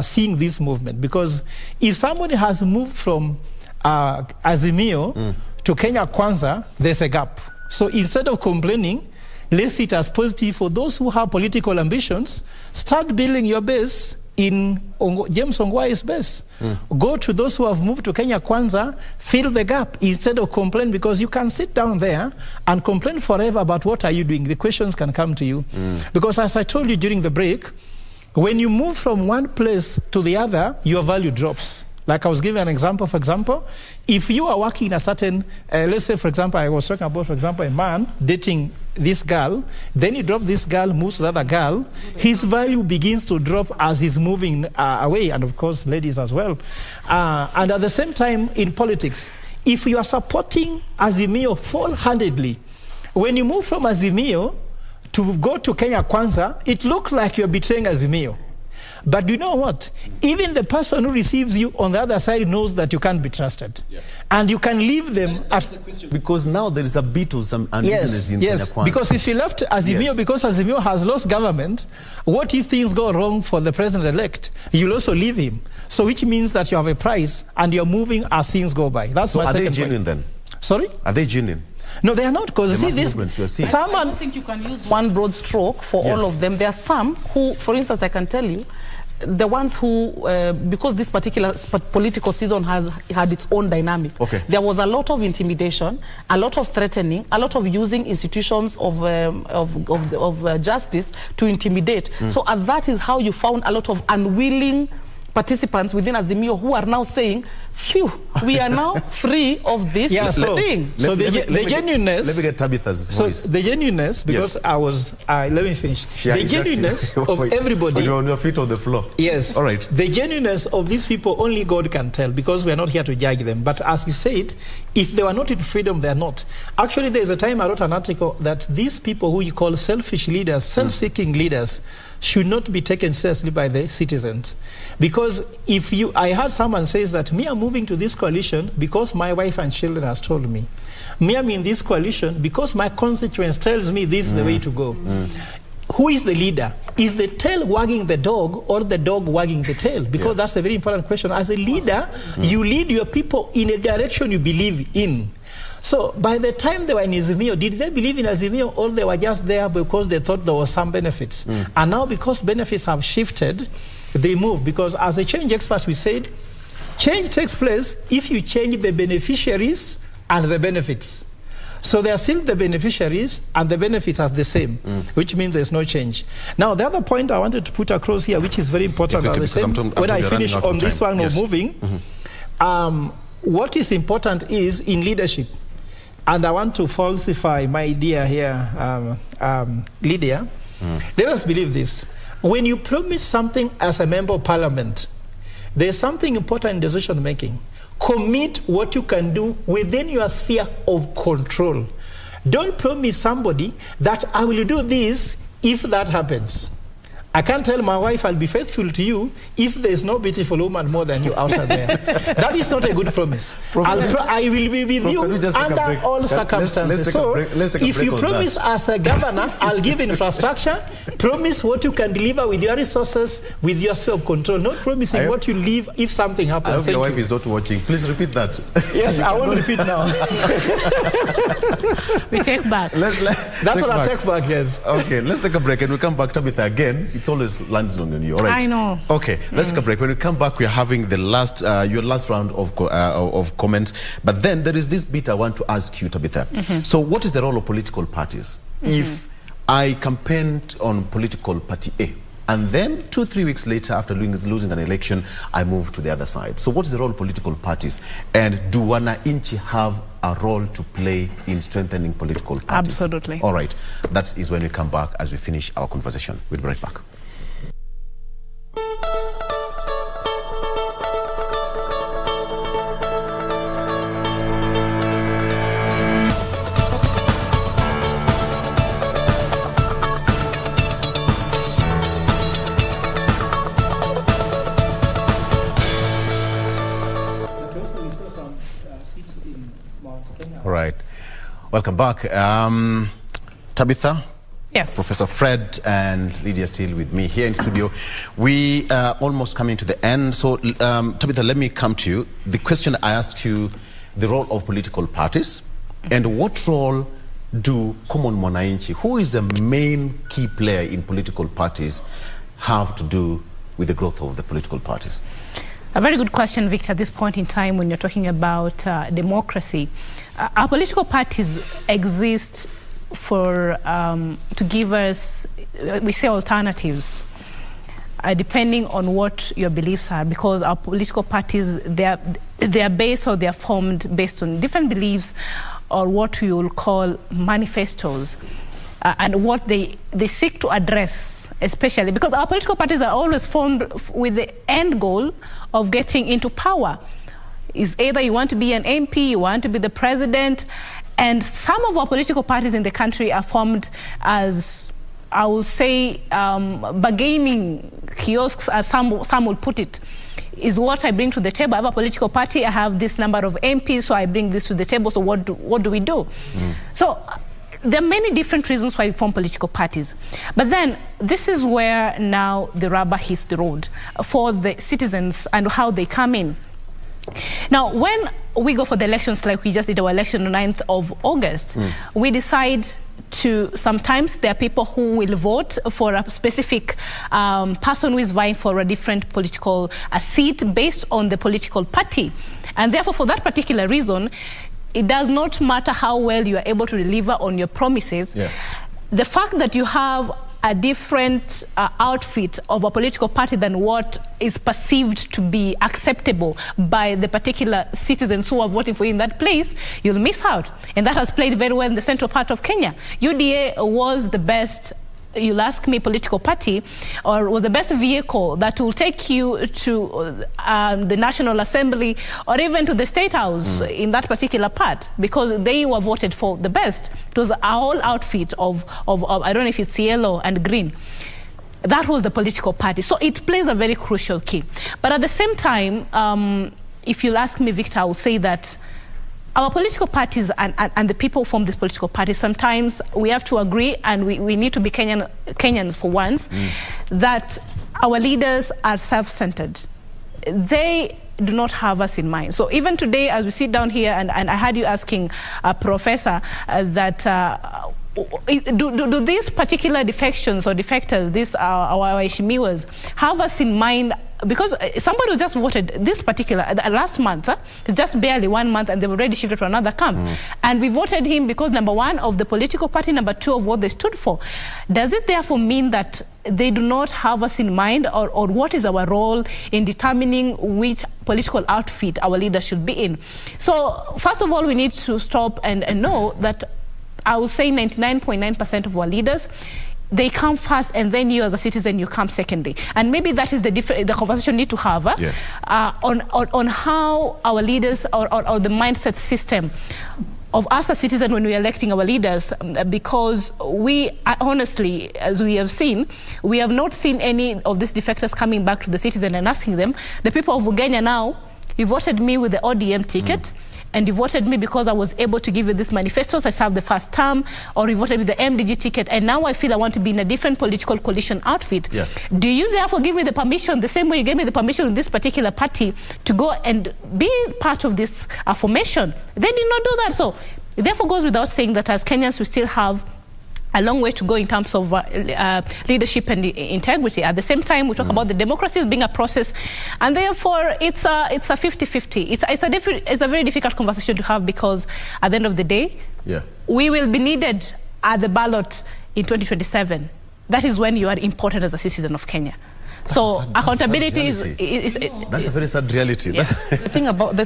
seeing this movement, because if somebody has moved from Azimio to Kenya Kwanza, there's a gap. So instead of complaining, let's see it as positive for those who have political ambitions. Start building your base in James Ongwae's base. Go to those who have moved to Kenya Kwanza, fill the gap instead of complain, because you can sit down there and complain forever about what are you doing. The questions can come to you. Because as I told you during the break, when you move from one place to the other, your value drops. Like I was giving an example, for example, if you are working in a certain, let's say, for example, I was talking about, for example, a man dating this girl, then he drops this girl, moves to the other girl, his value begins to drop as he's moving away, and of course, ladies as well. And at the same time, in politics, if you are supporting Azimio full-handedly, when you move from Azimio to go to Kenya Kwanza, it looks like you're betraying Azimio. But you know what? Even the person who receives you on the other side knows that you can't be trusted. And you can leave them at... Because now there is a bit of some uneasiness in Kenya Kwanza. Because if you left Azimio, because Azimio has lost government, what if things go wrong for the president-elect? You'll also leave him. So which means that you have a price and you're moving as things go by. That's my second point. Are they genuine then? Sorry? Are they genuine? No, they are not, because see this. I don't think you can use one broad stroke for all of them. There are some who, for instance, I can tell you, the ones who, because this particular political season has had its own dynamic, there was a lot of intimidation, a lot of threatening, a lot of using institutions of justice to intimidate. So that is how you found a lot of unwilling participants within Azimio who are now saying, phew, we are now free of this thing. So the genuineness... Let me get Tabitha's voice. So the genuineness, because I was... let me finish. The genuineness of everybody... You're on your feet on the floor. Yes. All right. The genuineness of these people, only God can tell, because we are not here to judge them. But as you said, if they were not in freedom, they are not. Actually, there's a time I wrote an article that these people who you call selfish leaders, self-seeking leaders, should not be taken seriously by the citizens. Because if you... I heard someone says that, me, I'm moving to this coalition because my wife and children has told me. Me, I'm in this coalition because my constituents tells me this is the way to go. Who is the leader? Is the tail wagging the dog or the dog wagging the tail? Because that's a very important question. As a leader, you lead your people in a direction you believe in. So by the time they were in Azimio, did they believe in Azimio, or they were just there because they thought there was some benefits? And now because benefits have shifted, they move. Because as a change expert, we said, change takes place if you change the beneficiaries and the benefits. So they are still the beneficiaries and the benefits are the same, which means there's no change. Now, the other point I wanted to put across here, which is very important, when I finish on this one of moving, what is important is in leadership. And I want to falsify my idea here, Lydia. Let us believe this. When you promise something as a member of parliament, there's something important in decision making. Commit what you can do within your sphere of control. Don't promise somebody that I will do this if that happens. I can't tell my wife I'll be faithful to you if there's no beautiful woman more than you outside there. That is not a good promise. I will be with you under all circumstances. So if you promise as a governor, I'll give infrastructure, promise what you can deliver with your resources, with your self-control, not promising what you leave if something happens. I hope your wife is not watching. Please repeat that. Yes, I won't repeat now. We take back. That's what I take back, yes. Okay, let's take a break and we'll come back. Tabitha, again, it's always lands on you, all right? I know. Okay, let's take a break. When we come back, we are having the last, your last round of comments. But then there is this bit I want to ask you, Tabitha. So what is the role of political parties? If I campaigned on political party A, and then 2-3 weeks later, after losing an election, I moved to the other side. So what is the role of political parties? And do wananchi have a role to play in strengthening political parties? Absolutely. All right. That is when we come back as we finish our conversation. We'll be right back. All right. Welcome back. Tabitha, yes. Professor Fred and Lydia still with me here in studio. We are almost coming to the end. So, Tabitha, let me come to you. The question I asked you, the role of political parties, and what role do common mwananchi, who is the main key player in political parties, have to do with the growth of the political parties? A very good question, Victor, at this point in time when you're talking about democracy. Our political parties exist for, to give us, we say, alternatives, depending on what your beliefs are, because our political parties, they are based or they are formed based on different beliefs or what we will call manifestos, and what they seek to address, especially because our political parties are always formed with the end goal of getting into power. Is either you want to be an MP, you want to be the president, and some of our political parties in the country are formed as, I will say, bargaining kiosks, as some will put it. Is what I bring to the table. I have a political party, I have this number of MPs, so I bring this to the table, so what do we do? So there are many different reasons why we form political parties. But then this is where now the rubber hits the road for the citizens and how they come in. Now, when we go for the elections, like we just did our election on 9th of August, we decide to, sometimes there are people who will vote for a specific person who is vying for a different political seat based on the political party. And therefore, for that particular reason, it does not matter how well you are able to deliver on your promises. The fact that you have a different outfit of a political party than what is perceived to be acceptable by the particular citizens who are voting for you in that place, you'll miss out. And that has played very well in the central part of Kenya. UDA was the best, you'll ask me, political party, or was the best vehicle that will take you to the National Assembly or even to the State House in that particular part, because they were voted for the best. It was a whole outfit of I don't know if it's yellow and green. That was the political party. So it plays a very crucial key. But at the same time, if you'll ask me, Victor, I will say that our political parties and the people from these political parties, sometimes we have to agree, and we need to be Kenyans for once, that our leaders are self-centered. They do not have us in mind. So even today, as we sit down here, and I had you asking Professor that do these particular defections or defectors, these our Ishimiwas, have us in mind? Because somebody who just voted this particular, last month, it's just barely 1 month, and they've already shifted to another camp. And we voted him because, number one, of the political party, number two, of what they stood for. Does it therefore mean that they do not have us in mind, or what is our role in determining which political outfit our leaders should be in? So, first of all, we need to stop and know that I would say 99.9% of our leaders, they come first, and then you as a citizen, you come secondly. And maybe that is the conversation we need to have on how our leaders or the mindset system of us as citizens when we are electing our leaders, because we honestly, as we have seen, we have not seen any of these defectors coming back to the citizen and asking them, the people of Uganda now, you voted me with the ODM ticket, and you voted me because I was able to give you this manifestos, I served the first term, or you voted with the MDG ticket, and now I feel I want to be in a different political coalition outfit. Yeah. Do you therefore give me the permission, the same way you gave me the permission with this particular party, to go and be part of this formation? They did not do that. So it therefore goes without saying that as Kenyans, we still have a long way to go in terms of leadership and integrity. At the same time, we talk about the democracy as being a process, and therefore it's a 50-50. It's a very difficult conversation to have, because at the end of the day, we will be needed at the ballot in 2027. That is when you are important as a citizen of Kenya. So accountability is that's a very sad reality. Yes. The thing about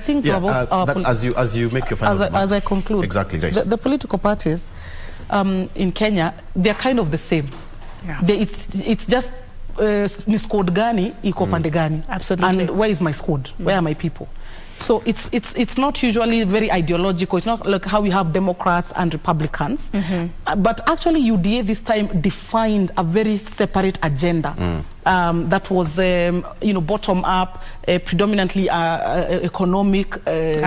as you make your final remarks. As I conclude, exactly, right. The political parties in Kenya, they're kind of the same. Yeah. It's just ni squad gani iko pande gani. Absolutely. And where is my squad? Where are my people? So it's not usually very ideological. It's not like how we have Democrats and Republicans. But actually UDA this time defined a very separate agenda. That was, bottom up, predominantly economic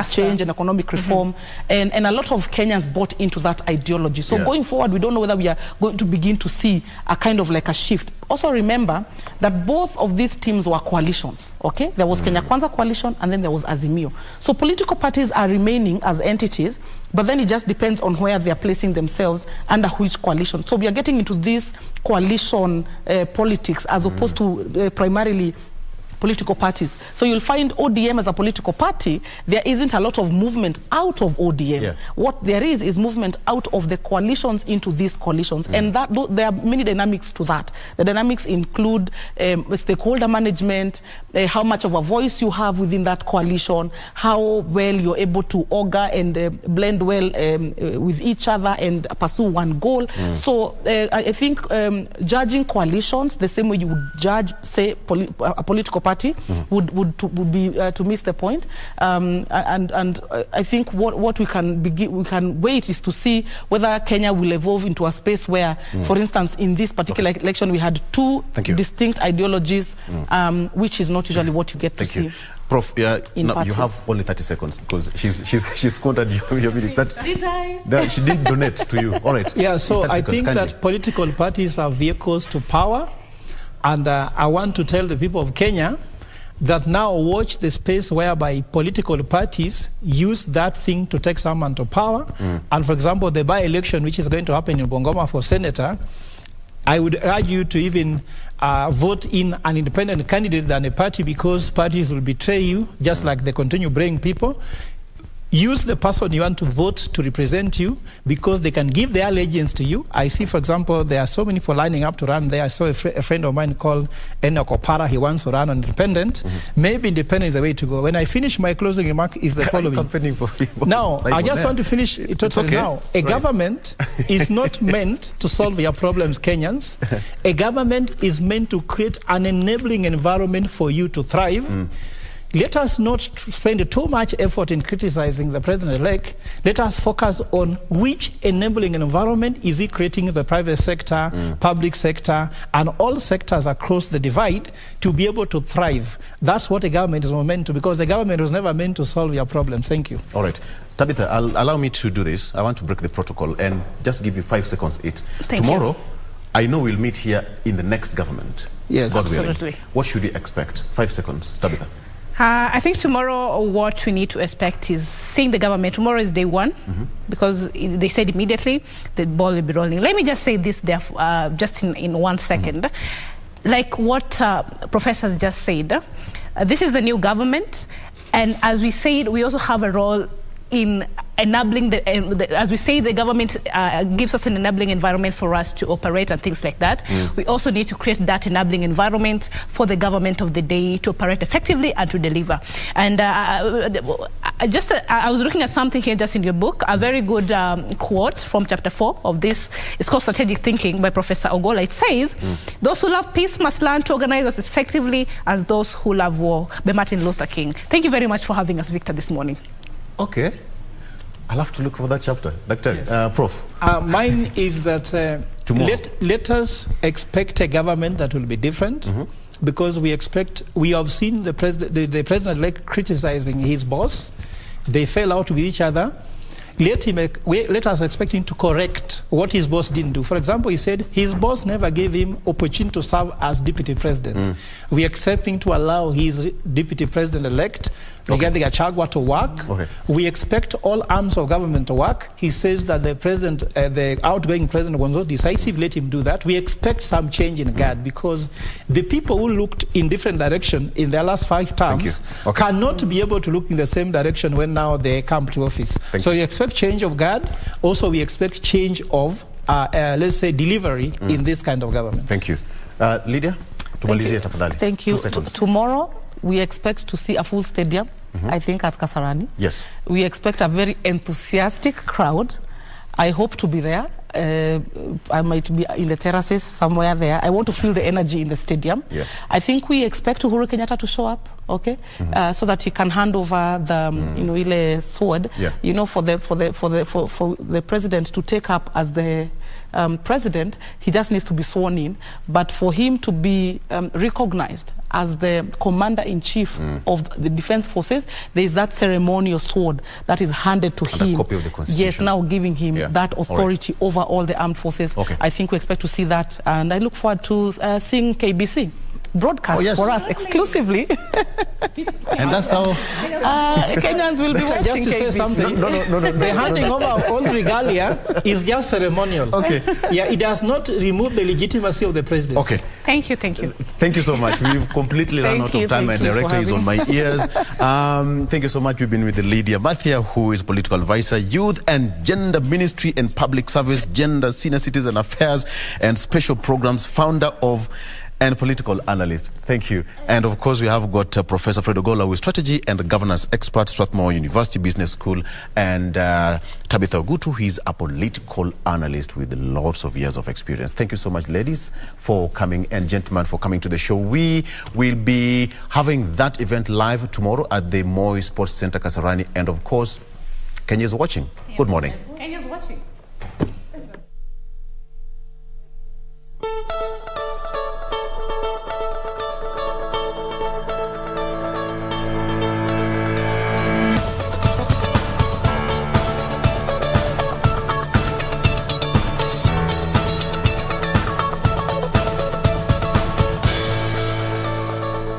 change and economic reform. And a lot of Kenyans bought into that ideology. So going forward, we don't know whether we are going to begin to see a kind of like a shift. Also remember that both of these teams were coalitions, okay? There was Kenya Kwanza coalition, and then there was Azimio. So political parties are remaining as entities, but then it just depends on where they are placing themselves under which coalition. So we are getting into this coalition politics as opposed to primarily political parties. So you'll find ODM as a political party, there isn't a lot of movement out of ODM. What there is movement out of the coalitions into these coalitions. And that there are many dynamics to that. The dynamics include stakeholder management, how much of a voice you have within that coalition, how well you're able to augur and blend well with each other and pursue one goal. So I think judging coalitions the same way you would judge, say, a political party would be to miss the point. And I think what we can wait is to see whether Kenya will evolve into a space where, for instance, in this particular election, we had two distinct ideologies, which is not usually what you get to see. Prof, you have only 30 seconds because she's squandered your minutes. Did I? That she did donate to you. All right. Yeah, so I think that political parties are vehicles to power. And I want to tell the people of Kenya that now watch the space whereby political parties use that thing to take someone to power. And for example, the by-election which is going to happen in Bungoma for senator, I would urge you to even vote in an independent candidate than a party, because parties will betray you just like they continue betraying people. Use the person you want to vote to represent you, because they can give their allegiance to you. I see, for example, there are so many people lining up to run there. I saw a friend of mine called Enoch Opara. He wants to run on independent. Maybe independent is the way to go. When I finish, my closing remark is the following. Now, I just want to finish it totally now. A government is not meant to solve your problems, Kenyans. A government is meant to create an enabling environment for you to thrive. Let us not spend too much effort in criticizing the president-elect. Let us focus on which enabling environment is he creating the private sector, public sector, and all sectors across the divide to be able to thrive. That's what a government is meant to, because the government was never meant to solve your problem. Thank you. All right. Tabitha, allow me to do this. I want to break the protocol and just give you 5 seconds each. Tomorrow, I know we'll meet here in the next government. Yes, God absolutely. Willing. What should we expect? 5 seconds. Tabitha. I think tomorrow what we need to expect is seeing the government. Tomorrow is day one, because they said immediately the ball will be rolling. Let me just say this there, just in 1 second. Like what professors just said, this is a new government, and as we said, we also have a role in enabling as we say, the government gives us an enabling environment for us to operate and things like that. We also need to create that enabling environment for the government of the day to operate effectively and to deliver. And I was looking at something here just in your book, a very good quote from chapter 4 of this. It's called Strategic Thinking by Professor Ogola. It says, those who love peace must learn to organize as effectively as those who love war, by Martin Luther King. Thank you very much for having us, Victor, this morning. Okay. I'll have to look for that chapter. Dr. Yes. Prof. Mine is that let us expect a government that will be different, because we have seen the president-elect criticizing his boss. They fell out with each other. Let us expect him to correct what his boss didn't do. For example, he said his boss never gave him opportunity to serve as deputy president. We expect him to allow his deputy president-elect, Rigathi Gachagua, to work. We expect all arms of government to work. He says that the outgoing president was not decisive. Let him do that. We expect some change in GAD, because the people who looked in different direction in their last 5 terms cannot be able to look in the same direction when now they come to office. So we expect change of GAD. Also, we expect change of, let's say, delivery in this kind of government. Thank you. Lydia? Thank you. Tomorrow, we expect to see a full stadium, I think, at Kasarani. Yes. We expect a very enthusiastic crowd. I hope to be there. I might be in the terraces somewhere there. I want to feel the energy in the stadium. I think we expect Uhuru Kenyatta to show up, so that he can hand over the sword, for the president to take up as the president. He just needs to be sworn in, but for him to be recognized as the commander-in-chief of the defense forces, there is that ceremonial sword that is handed to him. A copy of the Constitution. Yes, now giving him that authority over all the armed forces. I think we expect to see that, and I look forward to seeing KBC broadcast for us exclusively. And that's how Kenyans will be watching. Just to say something, the handing over of all regalia is just ceremonial. It does not remove the legitimacy of the president. Thank you. Thank you so much. We've completely run out of time. My director is on my ears. Thank you so much. We've been with Lydia Mathia, who is political advisor, Youth and Gender Ministry and Public Service, Gender, Senior Citizen Affairs and Special Programs, founder of and political analyst. Thank you. And of course, we have got Professor Fred Ogola, who is strategy and governance expert, Strathmore University Business School, and Tabitha Ogutu, who is a political analyst with lots of years of experience. Thank you so much, ladies, for coming, and gentlemen, for coming to the show. We will be having that event live tomorrow at the Moi Sports Center, Kasarani, and of course, Kenya is watching. Good morning.